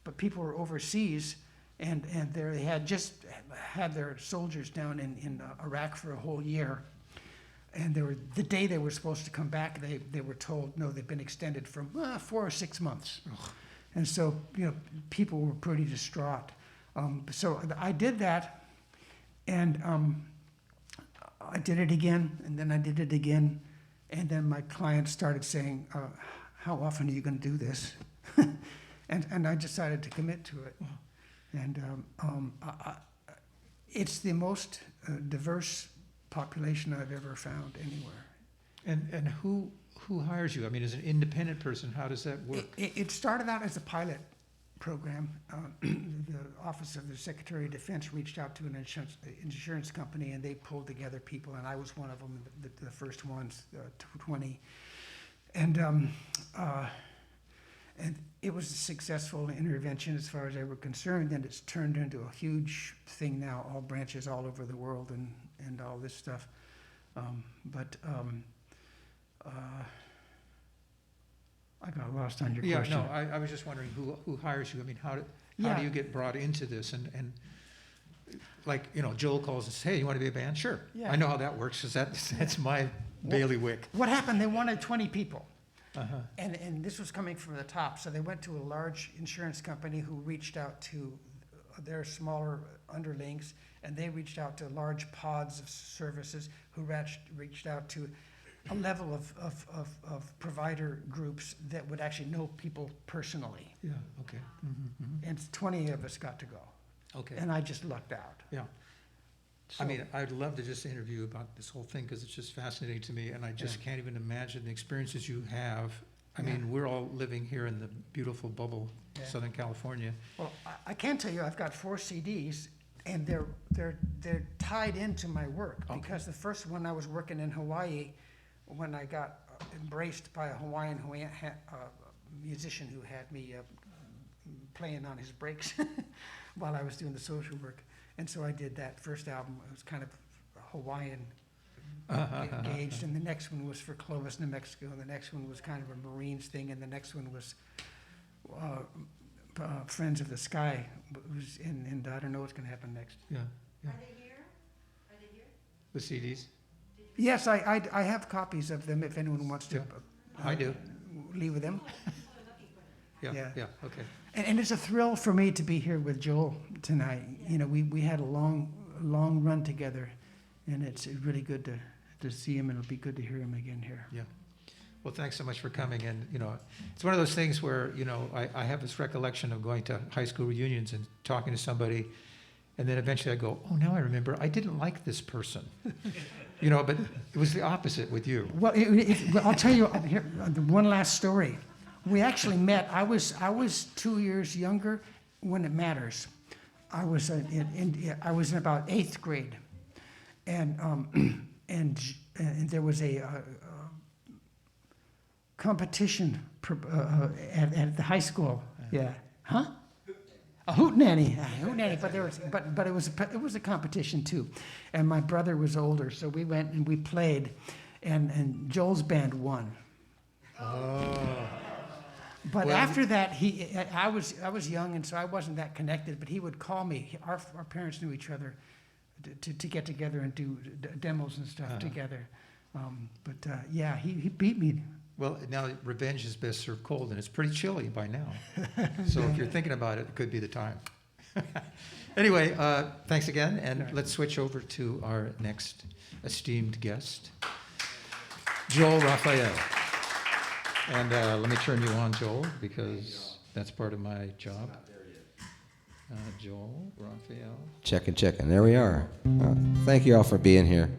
but people were overseas, and they had just had their soldiers down in Iraq for a whole year, and the day they were supposed to come back, they were told, no, they've been extended from 4 or 6 months. Ugh. And so people were pretty distraught. So I did that, and I did it again, and then I did it again, and then my clients started saying, "How often are you going to do this?" and I decided to commit to it. And it's the most diverse population I've ever found anywhere. And who hires you? I mean, as an independent person, how does that work? It started out as a pilot program. The Office of the Secretary of Defense reached out to an insurance company, and they pulled together people, and I was one of them, the first ones, 20. And it was a successful intervention as far as they were concerned, and it's turned into a huge thing now, all branches all over the world and all this stuff. I got lost on your question. No, I was just wondering who hires you. I mean, how do you get brought into this? And like, Joel calls and says, "Hey, you want to be a band?" Sure. Yeah. I know how that works, because that's my bailiwick. What happened, they wanted 20 people. Uh-huh. And this was coming from the top. So they went to a large insurance company who reached out to their smaller underlings, and they reached out to large pods of services who reached out to a level of provider groups that would actually know people personally. Yeah, okay. Mm-hmm, mm-hmm. And 20 of us got to go. Okay. And I just lucked out. Yeah. So, I mean, I'd love to just interview you about this whole thing, because it's just fascinating to me, and I just can't even imagine the experiences you have. I mean, we're all living here in the beautiful bubble, Southern California. Well, I can tell you I've got 4 CDs, and they're tied into my work, because the first one I was working in Hawaii, when I got embraced by a Hawaiian musician who had me playing on his breaks while I was doing the social work. And so I did that first album. It was kind of Hawaiian engaged, and the next one was for Clovis, New Mexico, and the next one was kind of a Marines thing, and the next one was Friends of the Sky, and I don't know what's going to happen next. Yeah. Are they here? Are they here? The CDs? Yes, I have copies of them if anyone wants to. I do. Leave with them. Yeah, okay. And it's a thrill for me to be here with Joel tonight. We had a long run together, and it's really good to see him, and it'll be good to hear him again here. Yeah. Well, thanks so much for coming. And, it's one of those things where, I have this recollection of going to high school reunions and talking to somebody, and then eventually I go, oh, now I remember, I didn't like this person. But it was the opposite with you. Well, I'll tell you one last story. We actually met. I was 2 years younger when it matters. I was in about 8th grade, and there was a competition at the high school. Yeah. Huh? A hootenanny. A hootenanny. But it was a competition too. And my brother was older, so we went and we played, and Joel's band won. Oh. But Well, after that, I was young, and so I wasn't that connected. But he would call me. Our parents knew each other to get together and do demos and stuff together. Yeah, he beat me. Well, now revenge is best served cold, and it's pretty chilly by now. So if you're thinking about it, it could be the time. Anyway, thanks again, and let's switch over to our next esteemed guest, Joel Rafael. And let me turn you on, Joel, because that's part of my job. Joel Rafael. Checking. There we are. Thank you all for being here.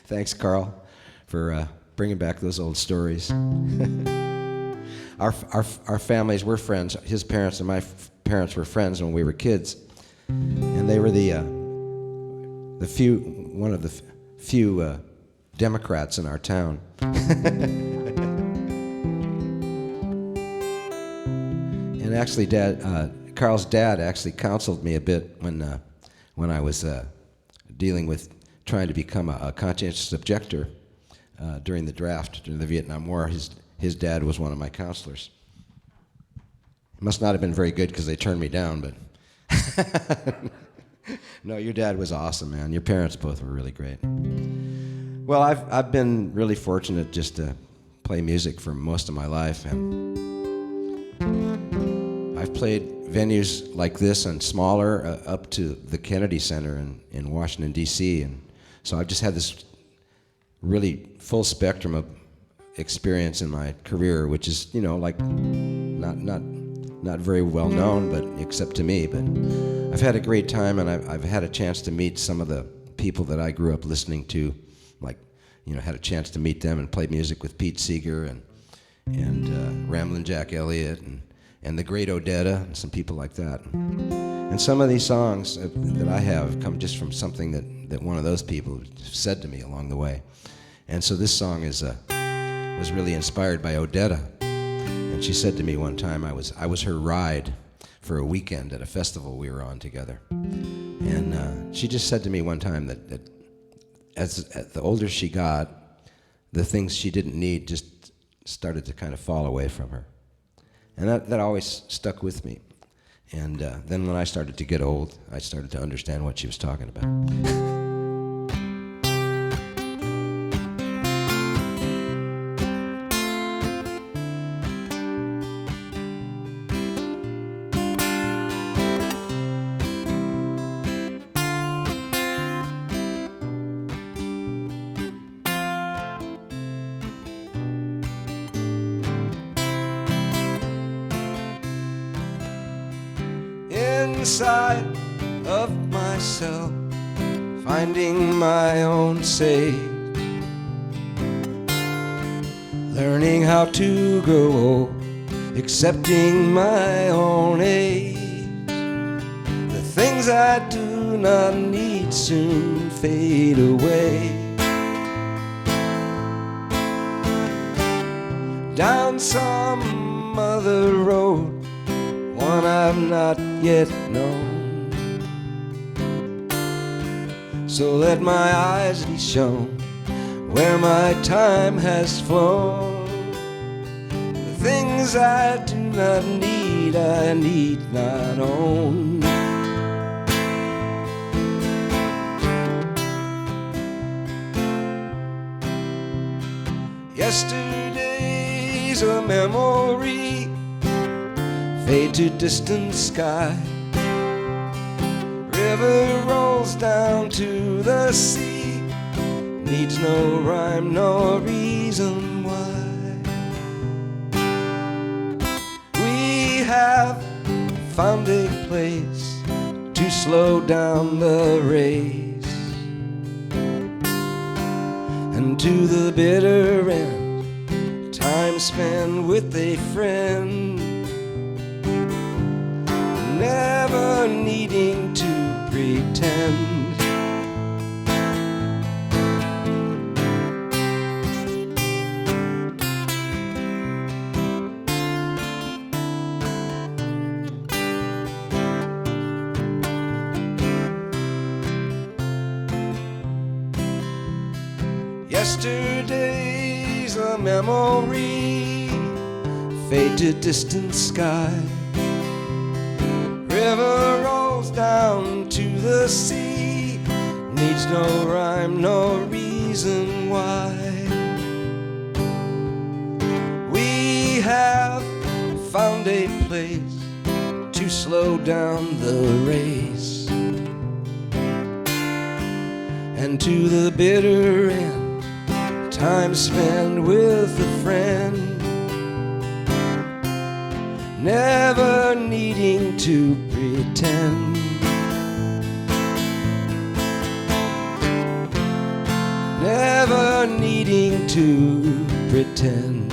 Thanks, Carl, for bringing back those old stories. Our families were friends. His parents and my parents were friends when we were kids, and they were one of the few Democrats in our town. And actually, Carl's dad actually counseled me a bit when I was dealing with trying to become a conscientious objector during the draft, during the Vietnam War. His dad was one of my counselors. Must not have been very good because they turned me down, but no, your dad was awesome, man. Your parents both were really great. Well, I've been really fortunate just to play music for most of my life, and I've played venues like this and smaller up to the Kennedy Center in Washington, D.C., and so I've just had this really full spectrum of experience in my career, which is, like not very well known, but except to me. But I've had a great time, and I've had a chance to meet some of the people that I grew up listening to, like, had a chance to meet them and play music with Pete Seeger and Ramblin' Jack Elliott and the great Odetta and some people like that. And some of these songs that I have come just from something that one of those people said to me along the way. And so this song was really inspired by Odetta. And she said to me one time, I was her ride for a weekend at a festival we were on together. And she just said to me one time that as the older she got, the things she didn't need just started to kind of fall away from her. And that always stuck with me. And then when I started to get old, I started to understand what she was talking about. Inside of myself, finding my own sage, learning how to grow old, accepting my own age. The things I do not need soon fade away. Down some other road, one I've not yet known. So let my eyes be shown where my time has flown. The things I do not need, I need not own. Yesterday's a memory, fade to distant sky. River rolls down to the sea, needs no rhyme nor reason why. We have found a place to slow down the race, and to the bitter end, time spent with a friend, never needing to pretend. Yesterday's a memory, fade to distant sky. River rolls down to the sea, needs no rhyme, no reason why. We have found a place to slow down the race, and to the bitter end, time spent with a friend, never needing to pretend. Never needing to pretend.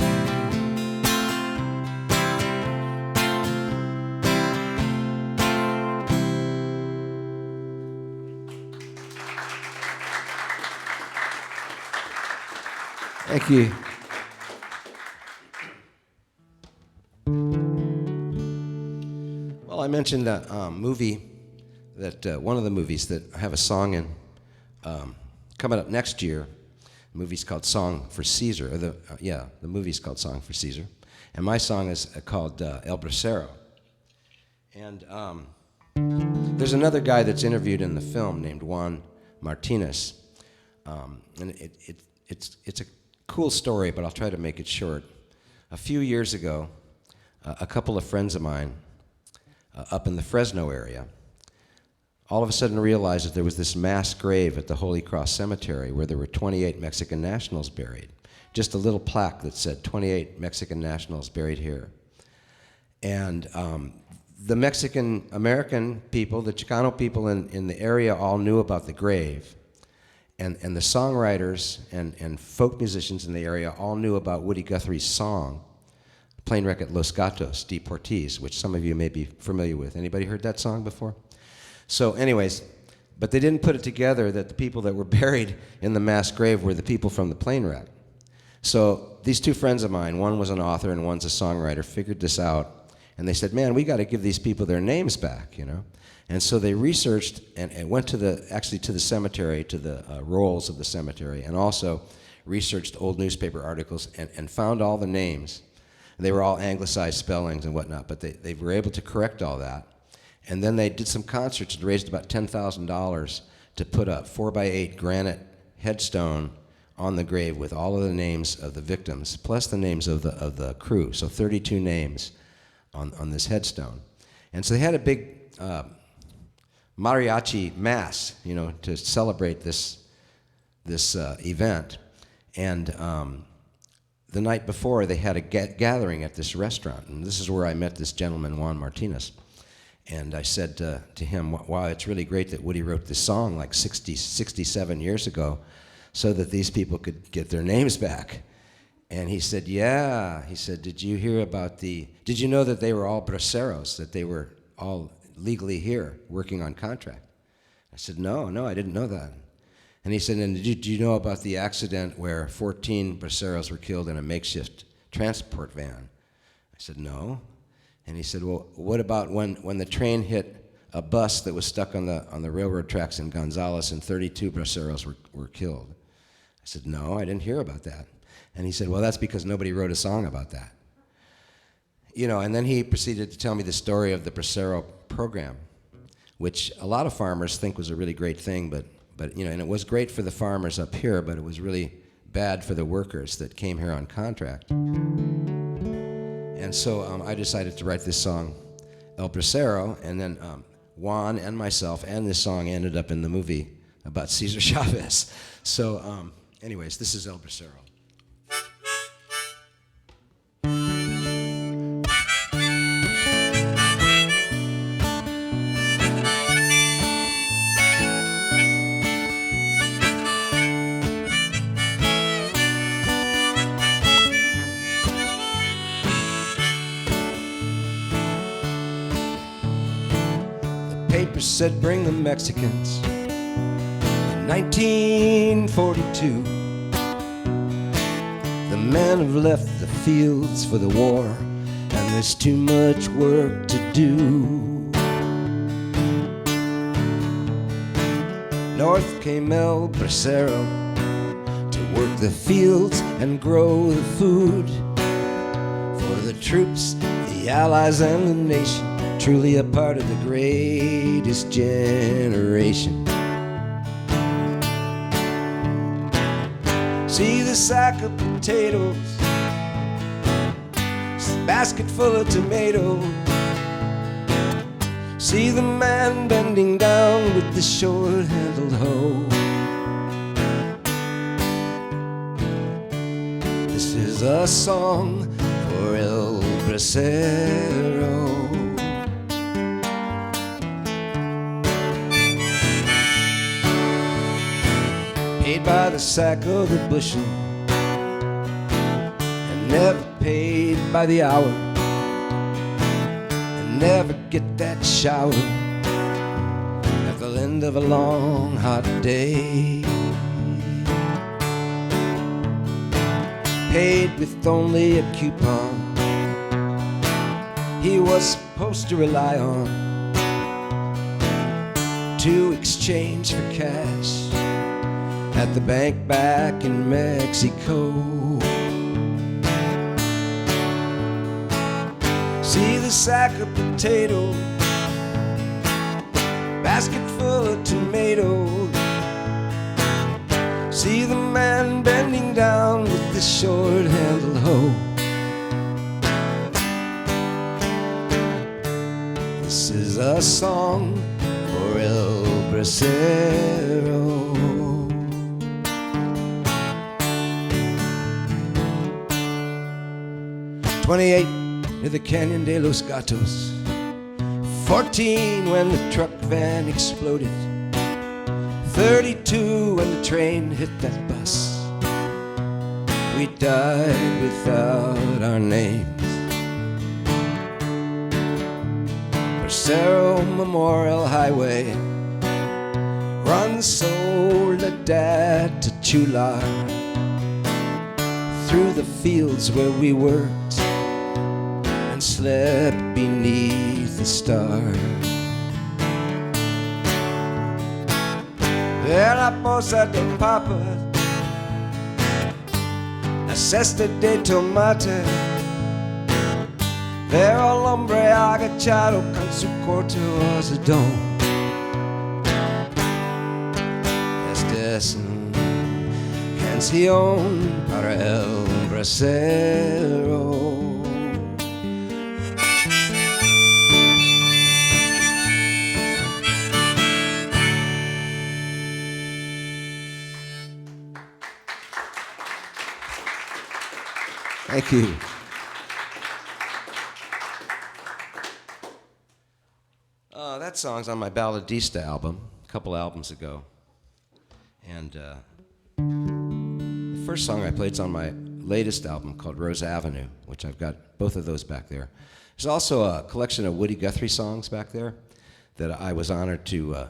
Thank you. Well, I mentioned that movie, that one of the movies that I have a song in coming up next year. The movie's called Song for Caesar. Or the movie's called Song for Caesar. And my song is called El Bracero. And there's another guy that's interviewed in the film named Juan Martinez. And it's a cool story, but I'll try to make it short. A few years ago, a couple of friends of mine up in the Fresno area all of a sudden realized that there was this mass grave at the Holy Cross Cemetery where there were 28 Mexican nationals buried. Just a little plaque that said 28 Mexican nationals buried here. And the Mexican-American people, the Chicano people in the area all knew about the grave. And the songwriters and folk musicians in the area all knew about Woody Guthrie's song, Plane Wreck at Los Gatos, de Portis, which some of you may be familiar with. Anybody heard that song before? So anyways, but they didn't put it together that the people that were buried in the mass grave were the people from the plane wreck. So these two friends of mine, one was an author and one's a songwriter, figured this out. And they said, man, we got to give these people their names back, you know? And so they researched and went to the cemetery, to the rolls of the cemetery, and also researched old newspaper articles and found all the names. They were all anglicized spellings and whatnot, but they were able to correct all that. And then they did some concerts and raised about $10,000 to put a 4x8 granite headstone on the grave with all of the names of the victims, plus the names of the crew. So 32 names on this headstone. And so they had a big mariachi mass, you know, to celebrate this event. And the night before, they had a gathering at this restaurant. And this is where I met this gentleman, Juan Martinez. And I said to him, wow, it's really great that Woody wrote this song like 67 years ago so that these people could get their names back. And he said, yeah. He said, did you know that they were all braceros, that they were all legally here working on contract? I said, no, I didn't know that. And he said, and did you know about the accident where 14 braceros were killed in a makeshift transport van? I said, no. And he said, well, what about when the train hit a bus that was stuck on the railroad tracks in Gonzales and 32 braceros were killed? I said, no, I didn't hear about that. And he said, well, that's because nobody wrote a song about that. You know, and then he proceeded to tell me the story of the bracero program, which a lot of farmers think was a really great thing, but you know, and it was great for the farmers up here, but it was really bad for the workers that came here on contract. And so I decided to write this song, El Bracero, and then Juan and myself and this song ended up in the movie about Cesar Chavez. So anyways, this is El Bracero. Said bring the Mexicans in 1942. The men have left the fields for the war, and there's too much work to do. North came El Bracero to work the fields and grow the food for the troops, the allies, and the nation, truly a part of the greatest generation. See the sack of potatoes, basket full of tomatoes. See the man bending down with the short-handled hoe. This is a song for El Bracero. Paid by the sack of the bushel, and never paid by the hour, and never get that shower at the end of a long hot day. Paid with only a coupon he was supposed to rely on to exchange for cash at the bank back in Mexico. See the sack of potatoes, basket full of tomatoes. See the man bending down with the short-handled hoe. This is a song for El Bracero. 28 near the Canyon de los Gatos. 14 when the truck van exploded. 32 when the train hit that bus. We died without our names. Bracero Memorial Highway runs Soledad to Chular, through the fields where we worked and slept beneath the stars. En la posa de papas, la cesta de tomate, veo al hombre agachado con su corto azadón. Esta es una canción para el bracero. Thank you. That song's on my Balladista album, a couple albums ago. And the first song I played's on my latest album called Rose Avenue, which I've got both of those back there. There's also a collection of Woody Guthrie songs back there that I was honored to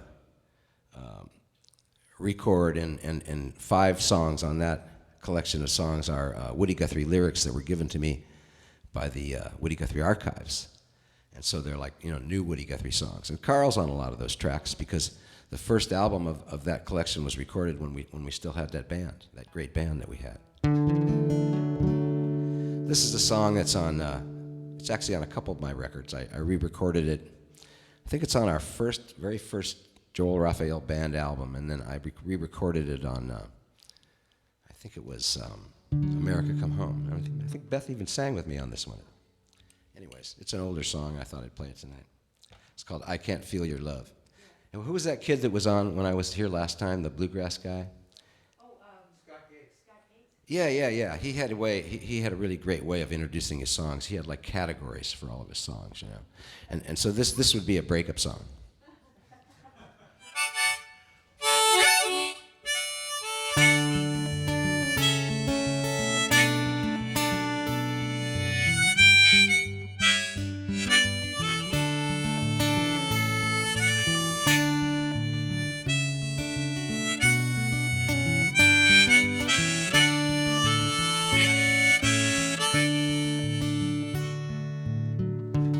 record, and 5 songs on that collection of songs are Woody Guthrie lyrics that were given to me by the Woody Guthrie Archives. And so they're like, new Woody Guthrie songs. And Carl's on a lot of those tracks because the first album of that collection was recorded when we still had that band, that great band that we had. This is a song that's on, it's actually on a couple of my records. I re-recorded it. I think it's on our very first Joel Rafael band album, and then I re-recorded it on, I think it was America Come Home. I think Beth even sang with me on this one. Anyways, it's an older song. I thought I'd play it tonight. It's called I Can't Feel Your Love. And who was that kid that was on when I was here last time, the bluegrass guy? Scott Gates. Yeah. He had a way. He had a really great way of introducing his songs. He had like categories for all of his songs, And so this would be a breakup song.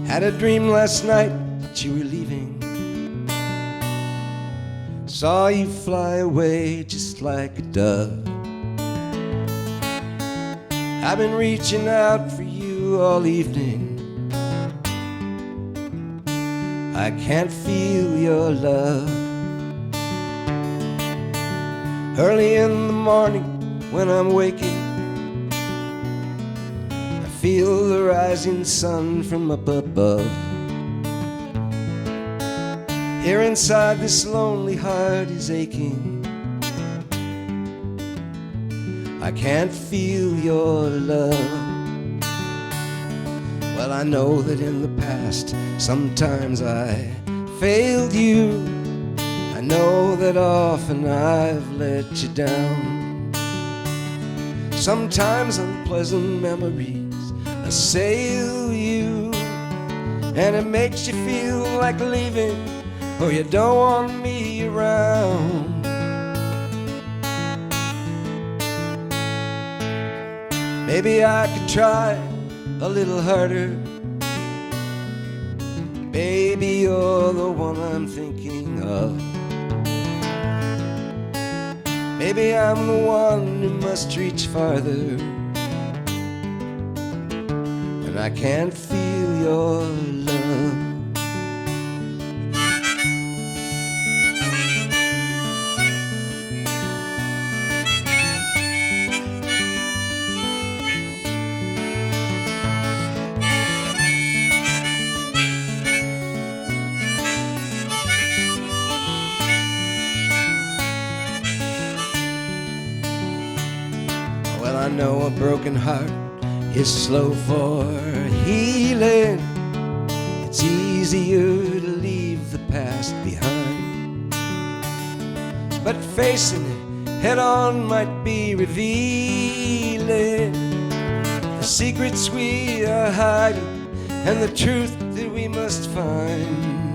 Had a dream last night that you were leaving. Saw you fly away just like a dove. I've been reaching out for you all evening. I can't feel your love. Early in the morning when I'm waking, I feel the rising sun from up above. Here inside this lonely heart is aching. I can't feel your love. Well, I know that in the past sometimes I failed you. I know that often I've let you down. Sometimes unpleasant memories assail you, and it makes you feel like leaving, or you don't want me around. Maybe I could try a little harder. Baby, you're the one I'm thinking of. Maybe I'm the one who must reach farther, and I can't feel your love. Well, I know a broken heart is slow for healing. It's easier to leave the past behind, but facing it head on might be revealing the secrets we are hiding and the truth that we must find.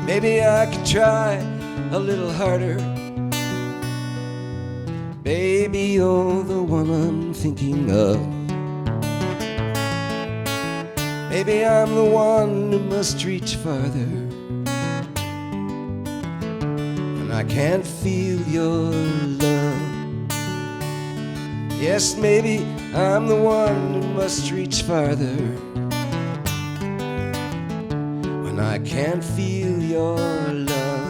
Maybe I could try a little harder. Baby, you're the one I'm thinking of. Maybe I'm the one who must reach farther, and I can't feel your love. Yes, maybe I'm the one who must reach farther, when I can't feel your love.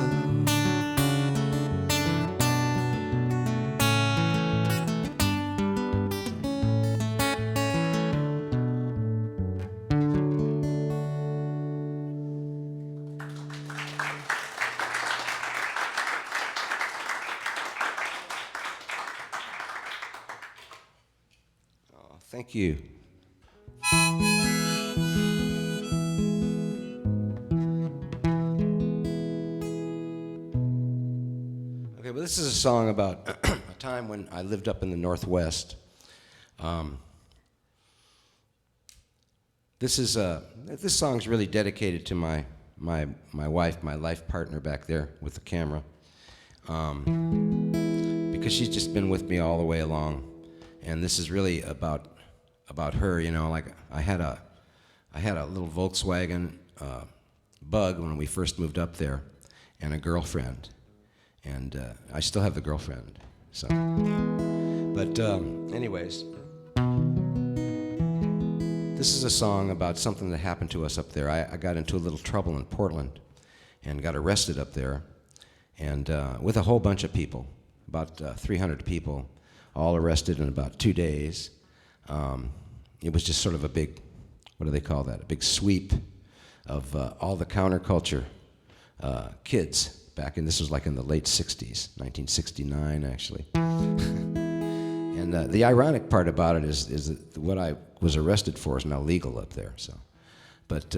Thank you. Okay, well, this is a song about a time when I lived up in the Northwest. This song's really dedicated to my wife, my life partner back there with the camera, because she's just been with me all the way along, and this is really about her. You know, like I had a little Volkswagen Bug when we first moved up there, and a girlfriend, and I still have the girlfriend. So, but anyways, this is a song about something that happened to us up there. I got into a little trouble in Portland, and got arrested up there, and with a whole bunch of people, about 300 people, all arrested in about 2 days. It was just sort of a big, what do they call that? A big sweep of all the counterculture kids back in, this was like in the late 60s, 1969 actually. And the ironic part about it is that what I was arrested for is now legal up there. So, but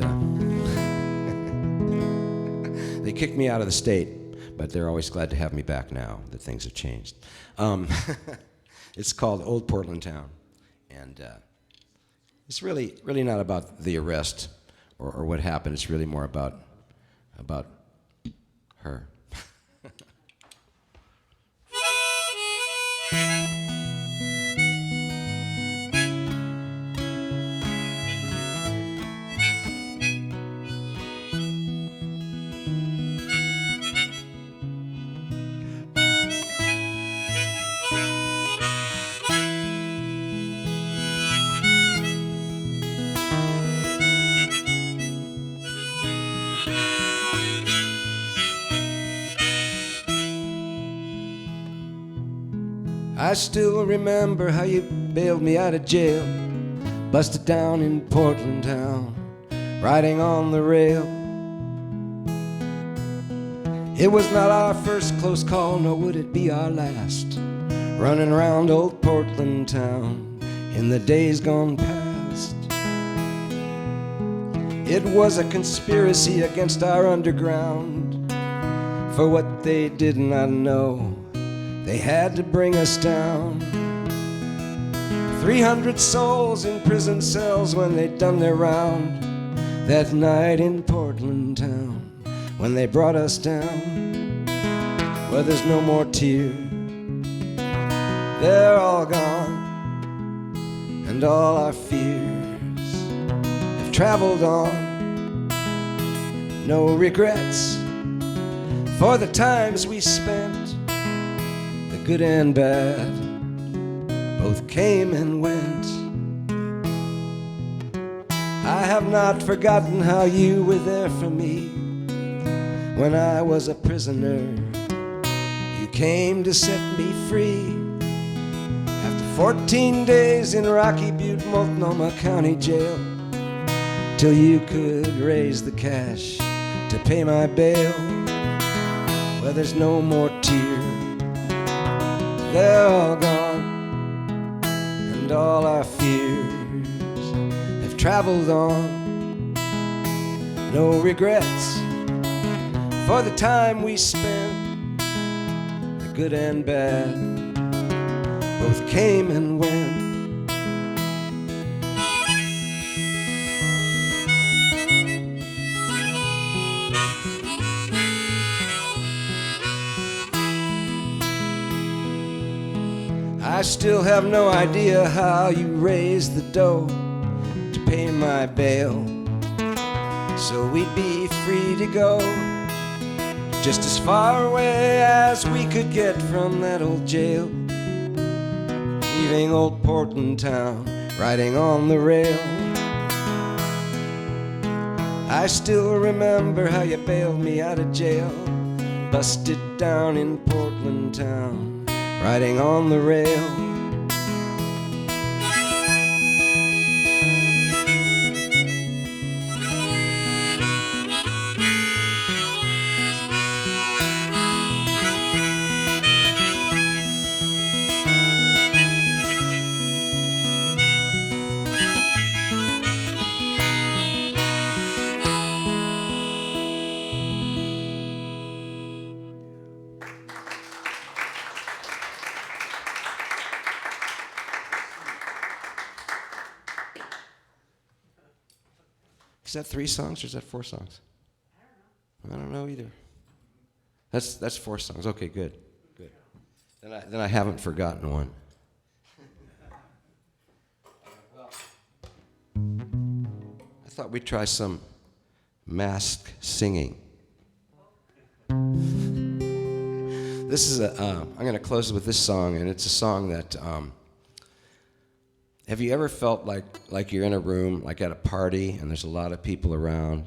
they kicked me out of the state, but they're always glad to have me back now that things have changed. It's called Old Portland Town, and it's really not about the arrest or what happened. It's really more about her. I still remember how you bailed me out of jail, busted down in Portland town, riding on the rail. It was not our first close call, nor would it be our last, running around old Portland town in the days gone past. It was a conspiracy against our underground. For what they did not know, they had to bring us down. 300 souls in prison cells when they'd done their round that night in Portland town when they brought us down. Well, there's no more tears, they're all gone, and all our fears have traveled on. No regrets for the times we spent, the good and bad both came and went. I have not forgotten how you were there for me when I was a prisoner. You came to set me free after 14 days in Rocky Butte, Multnomah County Jail, till you could raise the cash to pay my bail. Well, there's no more tears, they're all gone, and all our fears have traveled on. No regrets for the time we spent, the good and bad both came and went. I still have no idea how you raised the dough to pay my bail, so we'd be free to go just as far away as we could get from that old jail, leaving old Portland town, riding on the rail. I still remember how you bailed me out of jail, busted down in Portland town, riding on the rail. Is that 3 songs or is that 4 songs? I don't know either. That's 4 songs. Okay, good. Then I haven't forgotten one. I thought we'd try some mask singing. This is I'm going to close with this song, and it's a song that. Have you ever felt like you're in a room, like at a party, and there's a lot of people around,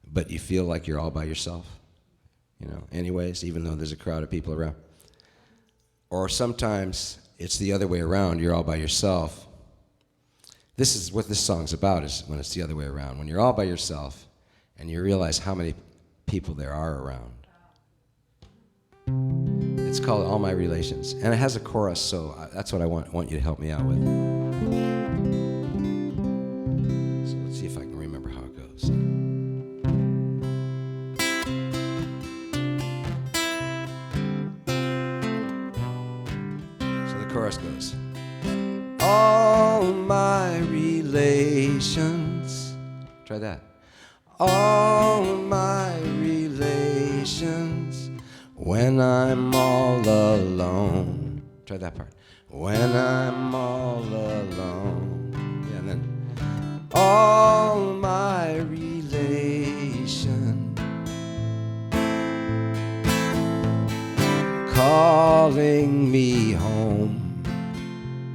but you feel like you're all by yourself? You know, anyways, even though there's a crowd of people around. Or sometimes it's the other way around, you're all by yourself. This is what this song's about, is when it's the other way around. When you're all by yourself and you realize how many people there are around. It's called All My Relations, and it has a chorus, so that's what I want you to help me out with. So let's see if I can remember how it goes. So the chorus goes, all my relations, try that. All my relations, when I'm all alone. Try that part. When I'm all alone. Yeah, and then all my relation calling me home.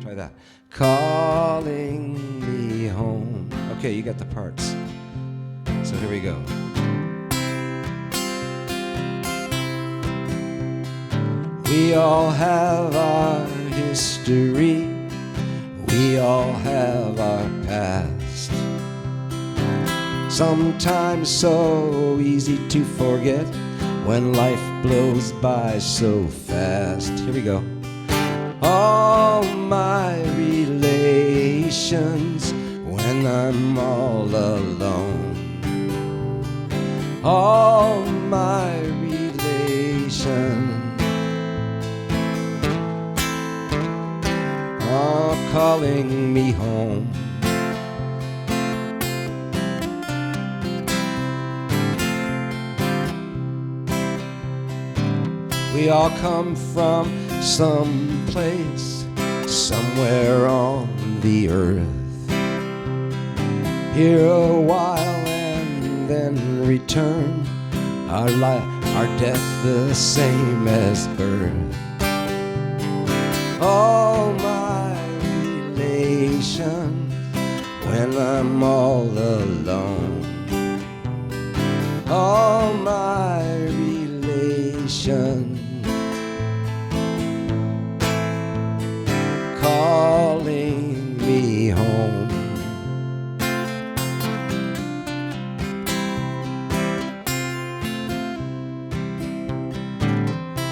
Try that. Calling me home. Okay, you got the parts. So here we go. We all have our history. We all have our past. Sometimes so easy to forget when life blows by so fast. Here we go. All my relations when I'm all alone. All my relations are calling me home. We all come from some place, somewhere on the earth. Here a while and then return. Our death the same as birth. All my relations when I'm all alone. All my relations calling me home.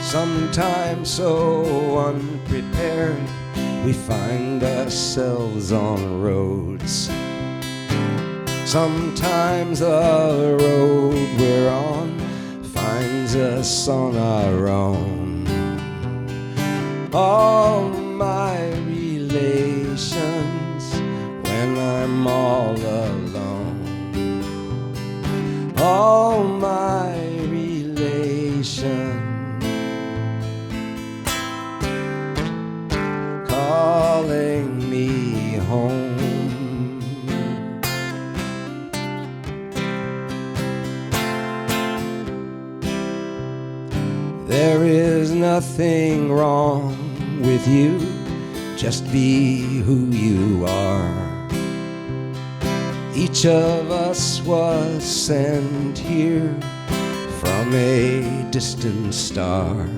Sometimes so unprepared, we find ourselves on roads. Sometimes the road we're on finds us on our own. All my relations when I'm all alone. All my relations calling me home. There is nothing wrong with you, just be who you are. Each of us was sent here from a distant star.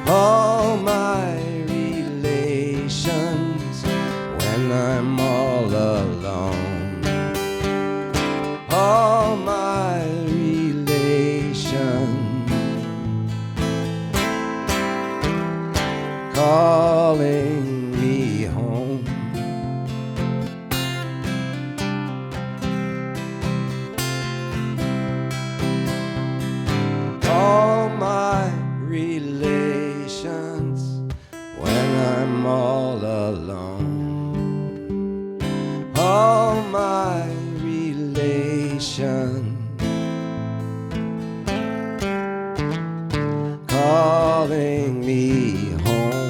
All my relations when I'm all alone. All my relations calling me home. All my relations when I'm all alone. All my relations calling me home.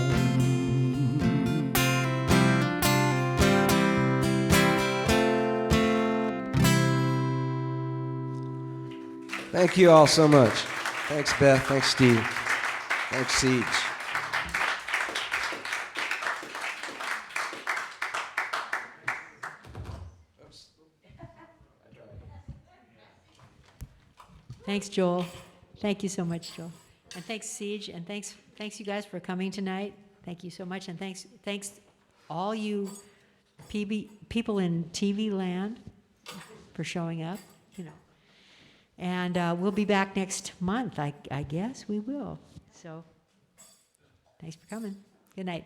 Thank you all so much. Thanks, Beth. Thanks, Steve. Thanks, Siege. Thanks, Joel. Thank you so much, Joel. And thanks, Siege, and thanks you guys for coming tonight. Thank you so much, and thanks all you people in TV land for showing up, you know. And we'll be back next month, I guess we will. So thanks for coming. Good night.